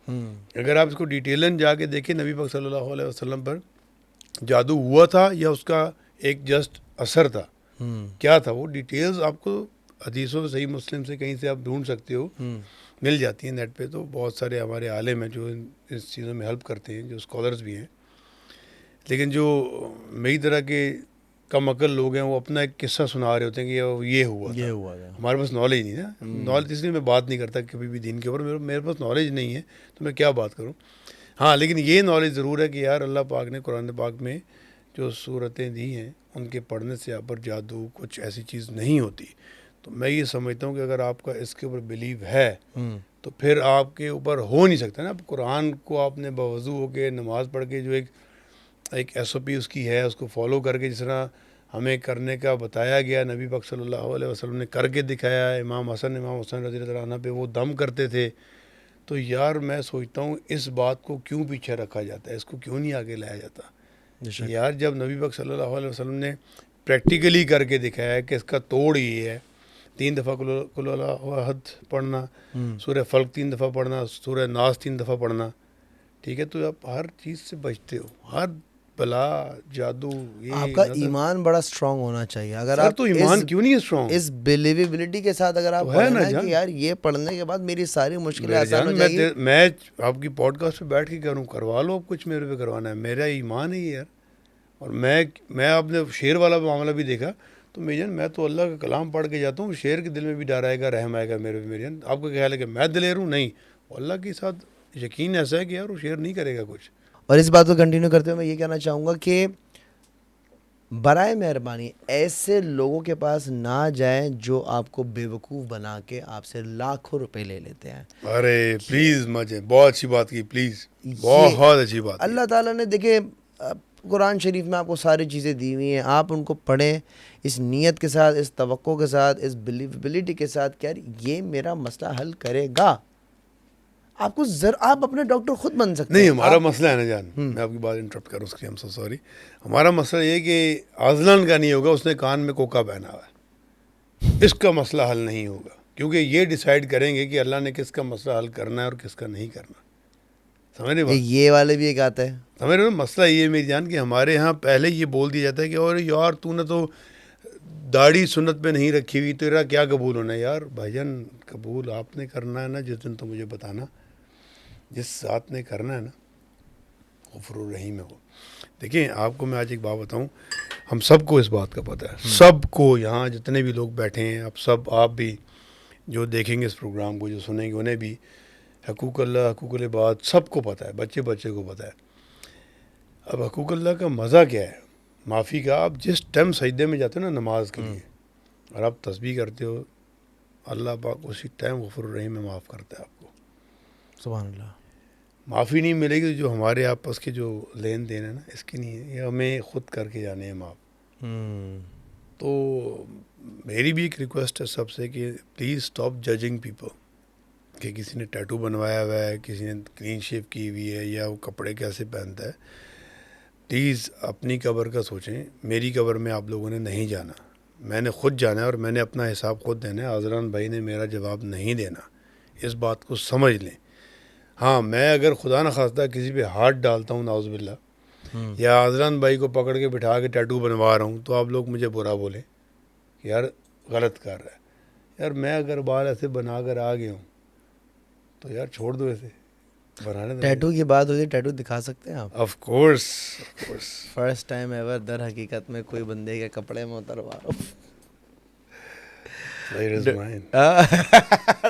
अगर आप इसको डिटेलन जाके देखें, नबी पाक सल्लल्लाहु अलैहि वसल्लम पर जादू हुआ था या उसका एक जस्ट असर था, क्या था वो, डिटेल्स आपको हदीसों, सही मुस्लिम से कहीं से आप ढूंढ सकते हो, मिल जाती हैं नेट पे। तो बहुत सारे हमारे आलिम हैं जो इस चीज़ों में हेल्प करते हैं, जो स्कॉलर्स भी हैं। लेकिन जो मेरी तरह के कम अकल लोग हैं, वो अपना एक किस्सा सुना रहे होते हैं कि ये हुआ था। हमारे पास नॉलेज नहीं ना, नॉलेज इसलिए मैं बात नहीं करता कभी भी दीन के ऊपर, मेरे पास नॉलेज नहीं है तो मैं क्या बात करूँ। हाँ, लेकिन ये नॉलेज ज़रूर है कि यार अल्लाह पाक ने कुरान पाक में जो सूरतें दी हैं, उनके पढ़ने से आप पर जादू कुछ ऐसी चीज़ नहीं होती। तो मैं ये समझता हूँ कि अगर आपका इसके ऊपर बिलीव है तो फिर आपके ऊपर हो नहीं सकता ना। आप कुरान को आपने बावजू होकर नमाज़ पढ़ के, जो एक SOP उसकी है, उसको फॉलो करके जिस तरह हमें करने का बताया गया, नबी पाक सल्लल्लाहु अलैहि वसल्लम ने करके दिखाया है। इमाम हसन रज़ी अल्लाह अन्हु पे वो दम करते थे, तो यार मैं सोचता हूँ इस बात को क्यों पीछे रखा जाता है, इसको क्यों नहीं आगे लाया जाता। बेशक। यार जब नबी पाक सल्लल्लाहु अलैहि वसल्लम ने प्रैक्टिकली करके दिखाया है कि इसका तोड़ ये है, 3 दफ़ा कुल हुवल्लाहु अहद पढ़ना, सूरह फल्क 3 दफ़ा पढ़ना, सूरह नास 3 दफ़ा पढ़ना, ठीक है, तो आप हर चीज़ से बचते हो, हर बला जादू ये आपका नज़र। ईमान बड़ा स्ट्रांग होना चाहिए अगर सर आप तो ईमान इस क्यों नहीं है स्ट्रॉन्ग? इस बिलीवेबिलिटी के साथ अगर आप तो है पढ़े ना ना जान, कि यार ये पढ़ने के बाद मेरी सारी मुश्किलें मेरे आसान जान, हो जाएगी। मैं आपकी पॉडकास्ट पे बैठ के करूँ, करवा लो, अब कुछ मेरे पे करवाना है, मेरा ईमान है ये यार। और मैं आपने शेर वाला मामला भी देखा, तो मेरी जान मैं तो अल्लाह का कलाम पढ़ के जाता हूँ, शेर के दिल में भी डर आएगा, रहम आएगा मेरे पे। मेरी जान आपका ख्याल है कि मैं दिलेर हूँ? नहीं, अल्लाह के साथ यकीन ऐसा है कि यार वो शेर नहीं करेगा कुछ। और इस बात को कंटिन्यू करते हुए मैं ये कहना चाहूँगा कि बराए मेहरबानी ऐसे लोगों के पास ना जाएं जो आपको बेवकूफ़ बना के आपसे लाखों रुपए ले लेते हैं। अरे प्लीज़ मजे, बहुत अच्छी बात की, प्लीज़ ये बहुत अच्छी बात की। अल्लाह ताला ने देखे कुरान शरीफ में आपको सारी चीज़ें दी हुई हैं, आप उनको पढ़ें इस नीयत के साथ, इस तवक्को के साथ, इस बिलीवेबिलिटी के साथ कि यार ये मेरा मसला हल करेगा। आप अपने डॉक्टर खुद बन सकते नहीं, हैं। हमारा आप मसला है ना जान, मैं आपकी बात इंटरप्ट करूँ उसके लिए, हम सो सॉरी। हमारा मसला ये कि आजलान का नहीं होगा, उसने कान में कोका पहना हुआ है, इसका मसला हल नहीं होगा, क्योंकि ये डिसाइड करेंगे कि अल्लाह ने किसका मसला हल करना है और किसका नहीं करना। समझ रहे बात? ये वाले भी एक आता है। समझ रहे हो? मसला ये है मेरी जान कि हमारे यहाँ पहले ये बोल दिया जाता है कि और यार तूने तो दाढ़ी सुन्नत पे नहीं रखी हुई, तेरा क्या कबूल होना है? यार भाईजान, कबूल आपने करना है ना, जिस दिन तो मुझे बताना, जिस साथ ने करना है ना, गफूर रहीम है वो। देखिए आपको मैं आज एक बात बताऊं, हम सबको इस बात का पता है, सबको, यहाँ जितने भी लोग बैठे हैं, आप भी जो देखेंगे इस प्रोग्राम को, जो सुनेंगे, उन्हें भी हकूक़ अल्लाह, हकूक़ इबाद सबको पता है, बच्चे बच्चे को पता है। अब हकूक़ अल्लाह का मज़ा क्या है? माफ़ी का। आप जिस टाइम सजदे में जाते हो ना नमाज के लिए, और आप तस्बीह करते हो, अल्लाह पाक उसी टाइम गफूर रहीम में माफ़ करता है आपको। सुभान अल्लाह। माफ़ी नहीं मिलेगी जो हमारे आपस के जो लेन देन है ना, इसकी नहीं है, ये हमें ख़ुद करके जाने हैं माफ़। तो मेरी भी एक रिक्वेस्ट है सबसे कि प्लीज़ स्टॉप जजिंग पीपल, कि किसी ने टैटू बनवाया हुआ है, किसी ने क्लीन शेव की हुई है, या वो कपड़े कैसे पहनता है। प्लीज़ अपनी कब्र का सोचें, मेरी कब्र में आप लोगों ने नहीं जाना, मैंने ख़ुद जाना है और मैंने अपना हिसाब खुद देना है। आज़रान भाई ने मेरा जवाब नहीं देना, इस बात को समझ लें। हाँ, मैं अगर खुदा न खास्ता किसी पे हाथ डालता हूँ नाउज़ुबिल्लाह, या आज़रान भाई को पकड़ के बिठा के टैटू बनवा रहा हूँ, तो आप लोग मुझे बुरा बोलें कि यार गलत कर रहा है। यार मैं अगर बाल ऐसे बना कर आ गया हूँ, तो यार छोड़ दो, ऐसे बनाने दो। टैटू की बात होती है, टैटू दिखा सकते हैं आप? Of course. First time ever दर हकीकत में कोई बंदे के कपड़े में उतरवा रहा हूँ।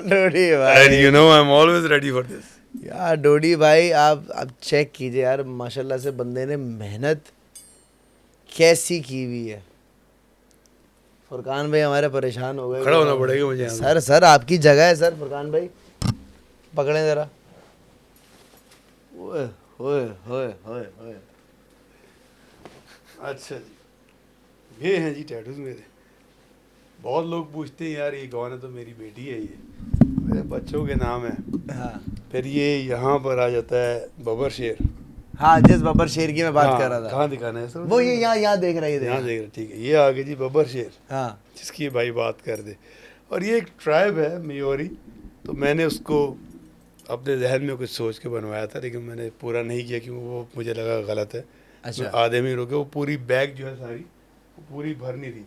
डोडी भाई, And you know I'm always ready for this. यार डोडी भाई आप चेक कीजिए यार, माशाल्लाह से बंदे ने मेहनत कैसी की हुई है। फुरकान भाई हमारे परेशान हो गए। खड़ा होना पड़ेगा मुझे यहाँ पे। सर आपकी जगह है सर। फुरकान भाई पकड़े जरा। ओए ओए ओए ओए ओए। अच्छा जी, ये हैं जी टैटूज मेरे। बहुत लोग पूछते हैं यार ये कौन है, तो मेरी बेटी है, ये मेरे बच्चों के नाम है। हाँ फिर ये यहाँ पर आ जाता है बबर शेर। हाँ, जिस बबर शेर की मैं बात कर रहा था, कहाँ दिखाना है सर? वो ये यहाँ देख रही है। यहाँ देख रहे, ठीक है, ये आ गए जी बबर शेर, हाँ जिसकी भाई बात कर दे। और ये एक ट्राइब है मियोरी, तो मैंने उसको अपने जहन में कुछ सोच के बनवाया था, लेकिन मैंने पूरा नहीं किया क्योंकि वो मुझे लगा गलत है। अच्छा। मैं आधे में रोके, वो पूरी बैग जो है सारी वो पूरी भरनी थी,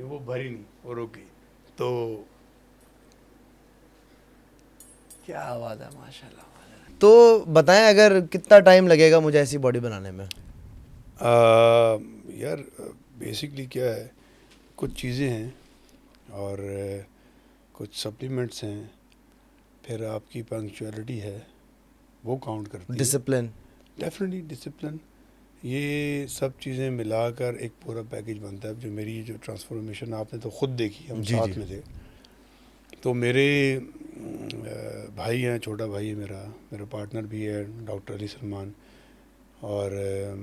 वो भरी नहीं, वो रुक गई। तो क्या बात है, माशाल्लाह। तो बताएं अगर कितना टाइम लगेगा मुझे ऐसी बॉडी बनाने में? यार बेसिकली क्या है, कुछ चीज़ें हैं और कुछ सप्लीमेंट्स हैं, फिर आपकी पंक्चुअलिटी है, वो काउंट करती है। डिसिप्लिन, डेफिनेटली डिसिप्लिन, ये सब चीज़ें मिलाकर एक पूरा पैकेज बनता है। जो मेरी जो ट्रांसफॉर्मेशन आपने तो ख़ुद देखी, हम साथ में थे। तो मेरे भाई हैं, छोटा भाई है मेरा पार्टनर भी है डॉक्टर अली सलमान, और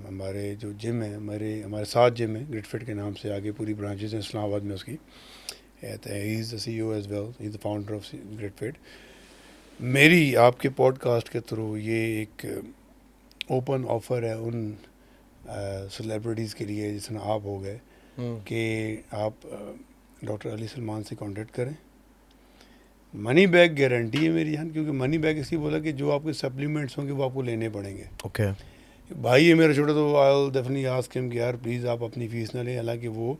हमारे जो जिम है, हमारे साथ जिम है ग्रिट फिट के नाम से, आगे पूरी ब्रांचेज हैं इस्लामाबाद में उसकी। He is the CEO as well, he is the founder of Grit Fit. मेरी आपके पॉडकास्ट के थ्रू ये एक ओपन ऑफर है उन सेलिब्रिटीज़ के लिए जिसमें आप हो गए कि आप डॉक्टर अली सलमान से कांटेक्ट करें। मनी बैक गारंटी है मेरी जान, क्योंकि मनी बैक इसलिए बोला कि जो आपके सप्लीमेंट्स होंगे वो आपको लेने पड़ेंगे। ओके भाई है मेरा छोटा, तो आई डेफिनेटली आस्क हिम कि यार प्लीज़ आप अपनी फ़ीस ना लें। हालांकि वो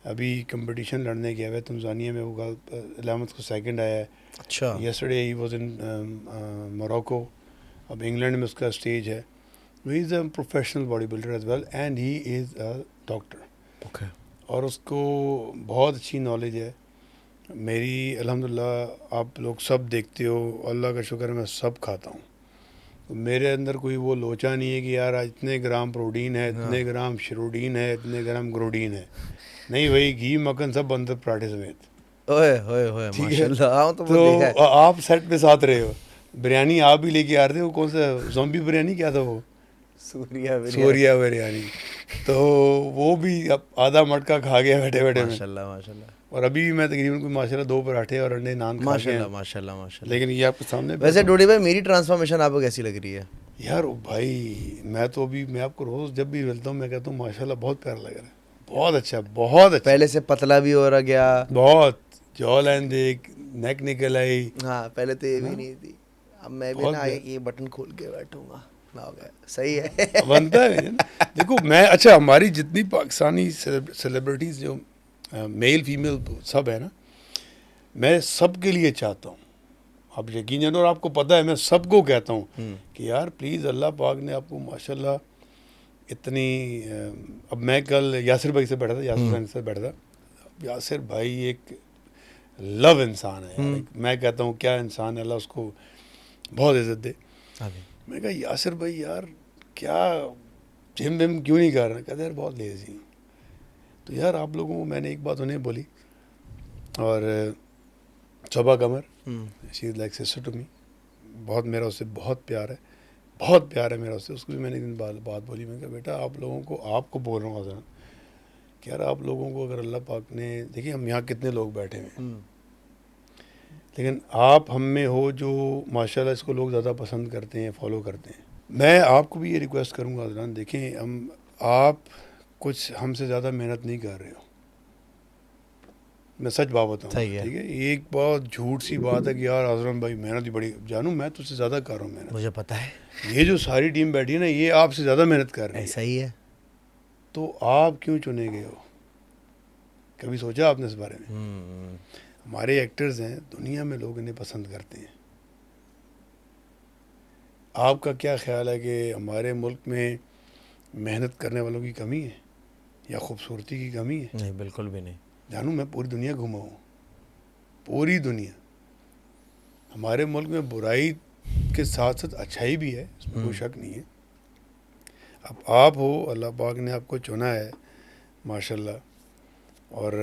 अभी कंपटीशन लड़ने गया हुआ है तंजानिया में, वो 11th को सेकंड आया है। अच्छा yesterday he was in Morocco. अब इंग्लैंड में उसका स्टेज है। He is a professional body builder as well and he is a doctor. Okay और उसको बहुत अच्छी नॉलेज है। मेरी अल्हम्दुलिल्लाह आप लोग सब देखते हो, अल्लाह का शुक्र है मैं सब खाता हूँ। तो मेरे अंदर कोई वो लोचा नहीं है कि यार आज इतने ग्राम प्रोटीन है, इतने ग्राम शिरोडीन है, इतने ग्राम ग्रोडीन है। नहीं भाई, घी मक्खन सब बनता पराठे समेत। ओए होए होए ठीक है, माशाल्लाह। हाँ तो वो तो देखा है। आप सेट पे साथ रहे हो। बिरयानी आप भी लेके आ रहे थे, वो कौन सा ज़ॉम्बी बिरयानी क्या था वो, सूर्या बिरयानी। सूर्या बिरयानी। तो वो भी अब आधा मटका खा गया बैठे बैठे में। माशाल्लाह माशाल्लाह और अभी भी मैं तकरीबन कोई माशाल्लाह 2 पराठे और अंडे नान खा के माशाल्लाह आया। माशाल्लाह माशाल्लाह। लेकिन ये आपके सामने वैसे डोडी भाई मेरी ट्रांसफॉर्मेशन आपको कैसी लग रही है? यार भाई मैं तो अभी, मैं आपको रोज़ जब भी मिलता हूँ मैं कहता हूँ माशाल्लाह बहुत प्यारा लग रहा है, बहुत अच्छा, बहुत अच्छा। पहले से पतला भी हो रहा गया। बहुत जॉ लाइन देख, नेक निकल आई। हाँ पहले तो ये भी हाँ? नहीं थी। अब मैं भी बहुत ना बढ़िया। ये बटन खोल के बैठूंगा ना, हो गया सही है। बनता है ना। देखो मैं, अच्छा हमारी जितनी पाकिस्तानी सेलिब्रिटीज़ जो मेल फीमेल सब है ना, मैं सबके लिए चाहता हूँ, आप यकीन जानो, और आपको पता है मैं सबको कहता हूँ कि यार प्लीज़ अल्लाह पाक ने आपको माशाल्लाह इतनी अब मैं कल यासिर भाई से बैठा था, यासिर भाई से बैठा था। अब यासिर भाई एक लव इंसान है यार, मैं कहता हूँ क्या इंसान है, अल्लाह उसको बहुत इज़्ज़त दे। मैं कहा यासिर भाई यार क्या जिम विम क्यों नहीं कर रहे? कहते यार बहुत लेज़ी हूँ। तो यार आप लोगों को मैंने एक बात उन्हें बोली, और Shobha Kamar, she is like sister to me, बहुत मेरा उससे बहुत प्यार है, बहुत प्यार है मेरा उससे। उसको भी मैंने एक दिन बात बोली, मैं कहा बेटा आप लोगों को, आपको बोल रहा हूँ हज़रत कि यार आप लोगों को अगर अल्लाह पाक ने, देखिए हम यहाँ कितने लोग बैठे हुए हैं, लेकिन आप हम में हो जो माशाल्लाह इसको लोग ज़्यादा पसंद करते हैं, फॉलो करते हैं। मैं आपको भी ये रिक्वेस्ट करूँगा हज़रात, देखें आप कुछ हमसे ज़्यादा मेहनत नहीं कर रहे हो, मैं सच बात बताऊँ, ठीक है। एक बहुत झूठ सी बात है कि यार हज़रत भाई मेहनत भी बड़ी, जानू मैं तुझसे ज़्यादा कर रहा हूँ मेहनत, मुझे पता है। ये जो सारी टीम बैठी है ना ये आपसे ज़्यादा मेहनत कर रही है। ऐसा ही है। तो आप क्यों चुने गए हो? कभी सोचा आपने इस बारे में? हमारे एक्टर्स हैं, दुनिया में लोग इन्हें पसंद करते हैं। आपका क्या ख्याल है कि हमारे मुल्क में मेहनत करने वालों की कमी है या खूबसूरती की कमी है? नहीं बिल्कुल भी नहीं। जानू मैं पूरी दुनिया घूमा हूँ, पूरी दुनिया। हमारे मुल्क में बुराई के साथ साथ अच्छाई भी है, इसमें कोई शक नहीं है। अब आप हो, अल्लाह पाक ने आपको चुना है माशाल्लाह, और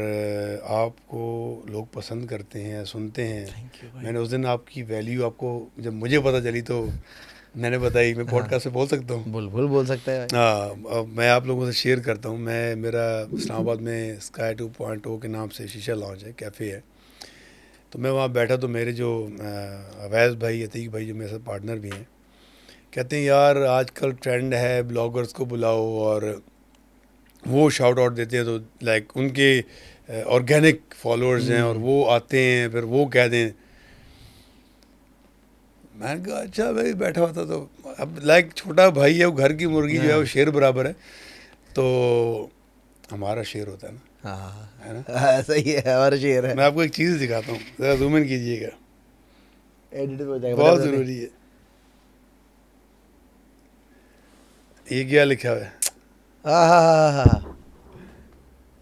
आपको लोग पसंद करते हैं, सुनते हैं। मैंने उस दिन आपकी वैल्यू आपको जब मुझे पता चली तो मैंने बताई, मैं पॉडकास्ट से बोल सकता हूँ? बोल सकते हैं। हाँ, अब मैं आप लोगों से शेयर करता हूँ। मेरा इस्लामाबाद में स्काई 2.0 के नाम से शीशा लॉन्च है, कैफ़े है। तो मैं वहाँ बैठा तो मेरे जो अवैज़ भाई, अतीक भाई जो मेरे साथ पार्टनर भी हैं, कहते हैं यार आजकल ट्रेंड है ब्लॉगर्स को बुलाओ, और वो शाउट आउट देते हैं, तो लाइक उनके ऑर्गेनिक फॉलोअर्स हैं और वो आते हैं, फिर वो कह दें। मैंने कहा अच्छा भाई, बैठा हुआ था तो अब लाइक छोटा भाई है वो, घर की मुर्गी जो है वो शेर बराबर है, तो हमारा शेर होता है ना, है ना? सही है, हमारा शेर है। मैं आपको एक चीज़ दिखाता हूँ, ज़रा जूम इन कीजिएगा, एडिट हो जाएगा, बहुत ज़रूरी है। ये क्या लिखा हुआ है?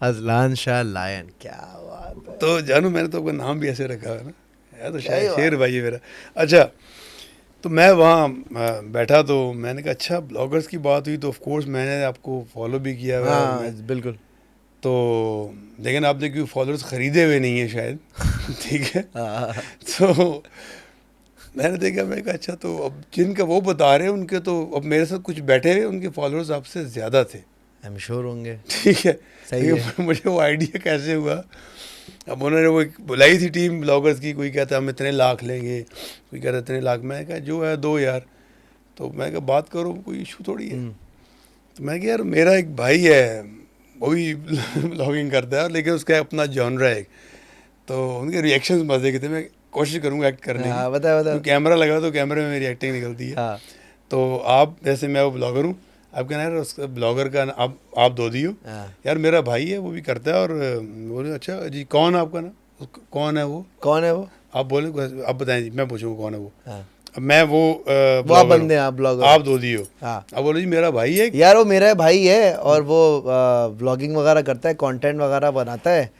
अजलान शाह लायन, क्या बात है। तो जानू मैंने तो अपना नाम भी ऐसे रखा है ना, यार तो शेर भाई है मेरा। अच्छा, तो मैं वहाँ बैठा तो मैंने कहा अच्छा ब्लॉगर्स की बात हुई तो ऑफ कोर्स मैंने आपको फॉलो भी किया हुआ है। बिल्कुल। तो लेकिन आपने क्यों फॉलोअर्स ख़रीदे हुए नहीं है शायद, ठीक है। तो मैंने देखा, मैं कहा अच्छा, तो अब जिनका वो बता रहे हैं उनके तो अब मेरे साथ कुछ बैठे हुए उनके फॉलोअर्स आपसे ज़्यादा थे, आई एम श्योर होंगे, ठीक है। सही है। मुझे वो आइडिया कैसे हुआ अब उन्होंने वो एक बुलाई थी टीम ब्लॉगर्स की, कोई कहता है हम इतने लाख लेंगे, कोई कहता है इतने लाख। मैं कहा जो है दो यार। तो मैं कहा बात करो, कोई इशू थोड़ी है। तो मैं कहा यार मेरा एक भाई है, वो भी ब्लॉगिंग करता है, लेकिन उसका अपना जॉनरा है। तो उनके रिएक्शंस मजे के थे। मैं कोशिश करूँगा एक्ट करने की। हाँ बता तो कैमरा लगा तो कैमरे में मेरी एक्टिंग निकलती है। हाँ तो आप जैसे मैं वो ब्लॉगर हूँ, आप कहना यार उसका ब्लॉगर का आप दो दियो हाँ। यार, मेरा भाई है वो भी करता है। और बोले अच्छा जी कौन है आपका ना, कौन है वो, कौन है वो? आप बोले आप बताएं जी, मैं पूछूंगा कौन है वो। हाँ। अब मैं वो आप ब्लॉगर बंदे हूँ, हैं, आप ब्लॉगर। आप दो दियो। हाँ अब बोलो जी मेरा भाई है। यार वो मेरा भाई है और वो व्लॉगिंग वगैरह करता है, कंटेंट वगैरह बनाता है,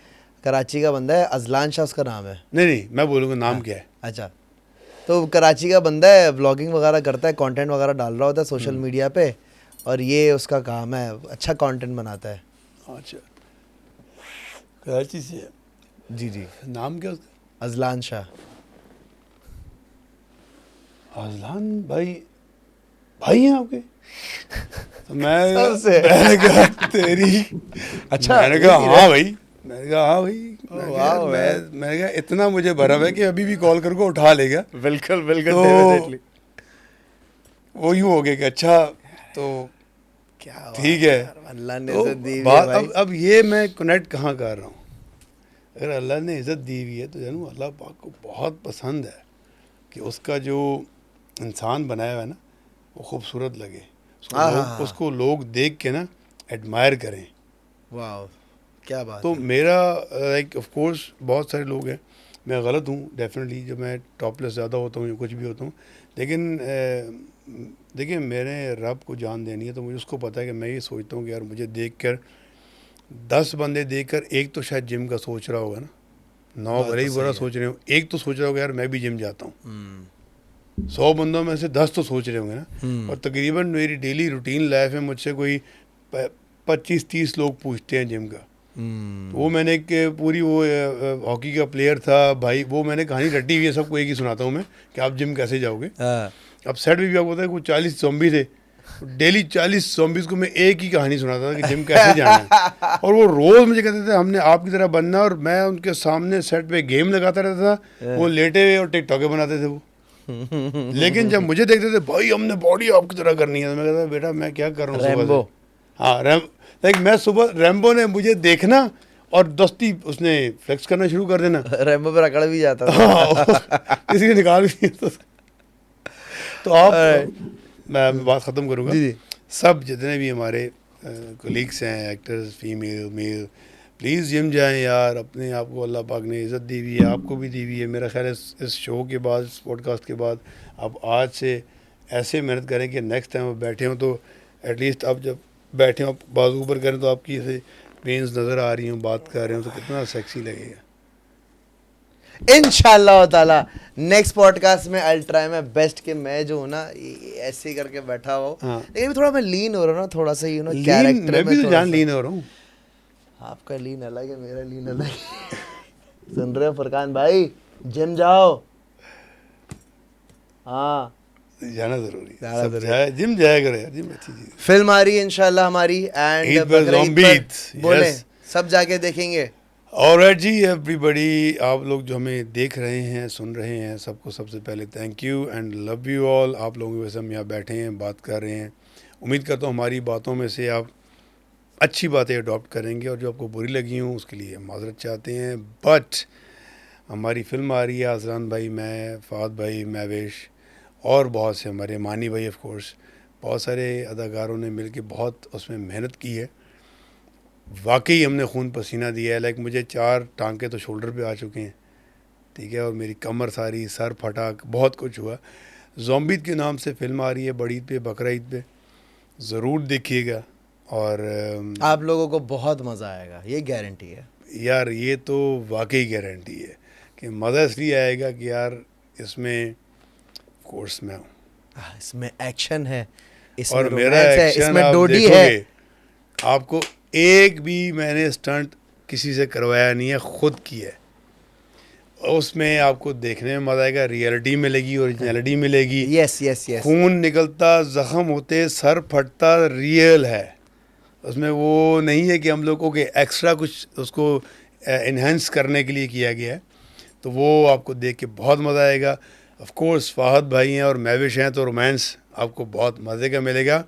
कराची का बंदा है, अजलान शाह उसका नाम है। नहीं मैं बोलूँगा नाम क्या है। अच्छा, तो कराची का बंदा है, व्लॉगिंग वगैरह करता है, कंटेंट वगैरह डाल रहा होता है सोशल मीडिया पे, और ये उसका काम है, अच्छा कंटेंट बनाता है। अच्छा, कराची से है। जी जी, नाम क्या उसका? Azlan Shah. अजलान भाई, भाई हैं आपके? तो सबसे। मैंने कहा तेरी, अच्छा, मैंने कहा ये हाँ भाई, मैंने कहा हाँ भाई। मैंने कहा यार, वाह मैंने कहा इतना मुझे भरम है कि अभी भी कॉल करके उठा लेगा। बिल्कुल बिल्कुल, तो डेफिनेटली। वो यूँ हो गया कि अच्छा तो क्या ठीक है। अल्लाह ने तो इज्जत दी हुई है बात भाई। अब ये मैं कनेक्ट कहाँ कर रहा हूँ, अगर अल्लाह ने इज़्ज़त दी हुई है तो जानू अल्लाह पाक को बहुत पसंद है कि उसका जो इंसान बनाया हुआ है ना वो खूबसूरत लगे, उसको लोग देख के ना एडमायर करें। वाह, क्या बात तो है। मेरा लाइक ऑफ कोर्स बहुत सारे लोग हैं, मैं गलत हूँ डेफिनेटली, जब मैं टॉपलेस ज़्यादा होता हूँ या कुछ भी होता हूँ, लेकिन देखिए मैंने रब को जान देनी है, तो मुझे उसको पता है कि मैं ये सोचता हूँ कि यार मुझे देख कर 10 बंदे देख कर एक तो शायद जिम का सोच रहा होगा ना, 9 भले ही बुरा सोच रहे हो, एक तो सोच रहा होगा यार मैं भी जिम जाता हूँ। 100 बंदों में से 10 तो सोच रहे होंगे ना। और तकरीबन मेरी डेली रूटीन लाइफ है, मुझसे कोई 25-30 लोग पूछते हैं जिम का। वो मैंने एक पूरी वो हॉकी का प्लेयर था भाई, वो मैंने कहानी रटी हुई है, सबको एक ही सुनाता हूँ मैं कि आप जिम कैसे जाओगे। अब सेट भी आपको पता है कुछ 40 ज़ॉम्बी थे, डेली 40 ज़ॉम्बीज़ को मैं एक ही कहानी सुनाता था कि जिम कैसे जाना है। और वो रोज़ मुझे कहते थे हमने आपकी तरह बनना है, और मैं उनके सामने सेट पे गेम लगाता रहता था, वो लेटे हुए और टिकटॉके बनाते थे वो। लेकिन जब मुझे देखते थे भाई हमने बॉडी आपकी तरह करनी है, तो मैं कहता बेटा मैं क्या कर रहा हूँ सुबह से। हाँ लाइक मैं सुबह रैम्बो ने मुझे देखना और दस्ती उसने फ्लेक्स करना शुरू कर देना। रैम्बो पे रगड़ भी जाता था। हाँ, किसी ने निकाल भी नहीं था। तो आप मैं बात ख़त्म करूँगा। जी जी। सब जितने भी हमारे कोलीग्स हैं, actors, female male, please gym जाएं यार, अपने आप को अल्लाह पाक ने इज़्ज़त दी हुई है, आपको भी दी हुई है। मेरा ख्याल है इस शो के बाद, इस पॉडकास्ट के बाद आप आज से ऐसे मेहनत करें कि नेक्स्ट टाइम आप बैठे हों तो एटलीस्ट आप जब बैठे हों बाजू ऊपर करें तो आपकी ऐसे वेन्स नज़र आ रही हूँ, बात कर रहे हो तो कितना सेक्सी लगेगा। इंशाल्लाह ताला नेक्स्ट पॉडकास्ट में आई ट्राई माय बेस्ट कि मैं जो हूँ ना ऐसे ही करके बैठा हो। हाँ। लेकिन थोड़ा मैं लीन हो रहा हूँ ना, थोड़ा सा यू नो लीन, कैरेक्टर मैं में भी तो जान लीन हो रहा हूँ। आपका लीन अलग है, मेरा लीन अलग है। सुन रहे हो फरकान भाई, जिम जाओ। हाँ जाना जरूरी है, जाना सब जरूरी जाए, जिम जाया करो यार, जिम अच्छी चीज़ है। फिल्म आ रही है इंशाल्लाह हमारी, एंड ईद पर ज़ॉम्बीज़, बोले यस। सब जाके देखेंगे। ऑलराइट जी एवरीबॉडी, आप लोग जो हमें देख रहे हैं, सुन रहे हैं, सबको सबसे पहले thank you and love you all. आप लोगों की वजह से हम यहाँ बैठे हैं, बात कर रहे हैं। उम्मीद करता हूँ हमारी बातों में से आप अच्छी बातें अडॉप्ट करेंगे, और जो आपको बुरी लगी हों उसके लिए माजरत चाहते हैं। बट हमारी फिल्म आ रही है, आज़रान भाई, मैं, फ़ाद भाई, महवेश और बहुत से हमारे मानी भाई, ऑफ कोर्स बहुत सारे अदाकारों ने मिलके बहुत उसमें मेहनत की है। वाकई हमने खून पसीना दिया है। लाइक मुझे 4 टांके तो शोल्डर पे आ चुके हैं, ठीक है, और मेरी कमर सारी, सर फटा, बहुत कुछ हुआ। ज़ॉम्बीज़ के नाम से फिल्म आ रही है, बड़ी ईद पे, बकरा ईद पे, ज़रूर देखिएगा। और आप लोगों को बहुत मज़ा आएगा, ये गारंटी है यार, ये तो वाकई गारंटी है कि मज़ा इसलिए आएगा कि यार इसमें कोर्स में हूँ, इसमें एक्शन है, इसमें और मेरा रोमांस है, एक्शन इसमें आप डोडी है। देखोगे, आपको एक भी मैंने स्टंट किसी से करवाया नहीं है, खुद की है। उसमें आपको देखने में मज़ा आएगा, रियलिटी मिलेगी, ओरिजिनलिटी मिलेगी। Yes yes yes. खून निकलता, ज़ख्म होते, सर फटता, रियल है उसमें। वो नहीं है कि हम लोग को कि एक्स्ट्रा कुछ उसको इन्हेंस करने के लिए किया गया है, तो वो आपको देख के बहुत मज़ा आएगा। ऑफ कोर्स फाहद भाई हैं और महविश हैं, तो रोमांस आपको बहुत मज़े का मिलेगा।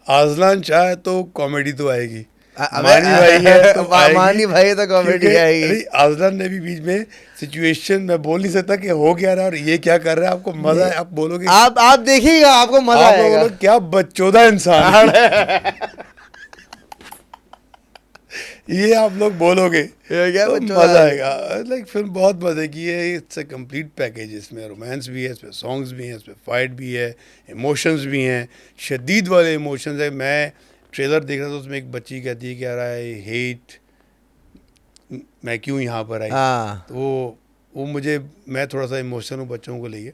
आजलान चाहे तो कॉमेडी तो आएगी, मानी भाई है तो मानी भाई तो कॉमेडी आएगी। अरे आजलान ने भी बीच में सिचुएशन मैं बोल नहीं सकता कि हो क्या रहा है और ये क्या कर रहा है, आपको मजा है, आप बोलोगे, आप देखिएगा, आपको मजा आप आएगा। बोलोगे क्या बच्चोदा इंसान है। ये आप लोग बोलोगे क्या तो बच्चोदा मजा है। आएगा। लाइक फिल्म बहुत मजे की है, इट्स अ कंप्लीट पैकेज। इसमें रोमांस भी है, इसमें सॉन्ग्स भी हैं, इसमें फाइट भी है, इमोशंस भी हैं, शदीद वाले इमोशंस है। मैं ट्रेलर देख रहा था, उसमें एक बच्ची कहती है कि यार आई हेट, मैं क्यों यहाँ पर आई। हाँ तो वो मुझे, मैं थोड़ा सा इमोशनल हूँ बच्चों को लेके,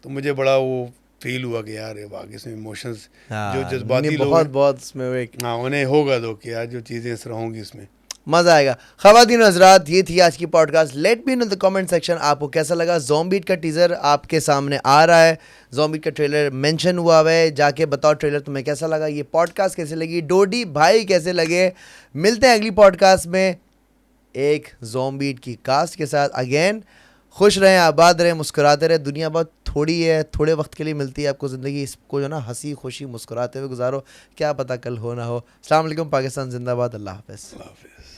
तो मुझे बड़ा वो फील हुआ कि यार वाकई इसमें इमोशंस जो हाँ, जज्बाती नहीं, लोग बहुत हैं, बहुत इसमें वो एक हाँ उन्हें होगा दो कि यार जो चीज़ें इस तरह होंगी इसमें। मजा आएगा। खवातीन हजरात, ये थी आज की podcast. Let me know the comment section आपको कैसा लगा। ज़ॉम्बीट का टीजर आपके सामने आ रहा है, ज़ॉम्बीट का ट्रेलर मेंशन हुआ हुआ है, जाके बताओ ट्रेलर तुम्हें कैसा लगा, ये पॉडकास्ट कैसे लगी, डोडी भाई कैसे लगे। मिलते हैं अगली पॉडकास्ट में एक ज़ॉम्बीट की कास्ट के साथ। अगेन खुश रहें, आबाद रहें, मुस्कुराते रहें। दुनिया बहुत थोड़ी है, थोड़े वक्त के लिए मिलती है आपको ज़िंदगी, इसको जो ना हंसी खुशी मुस्कुराते हुए गुजारो, क्या पता कल हो ना हो। अस्सलाम वालेकुम, पाकिस्तान जिंदाबाद, अल्लाह हाफ़िज़। अल्लाह हाफिज़।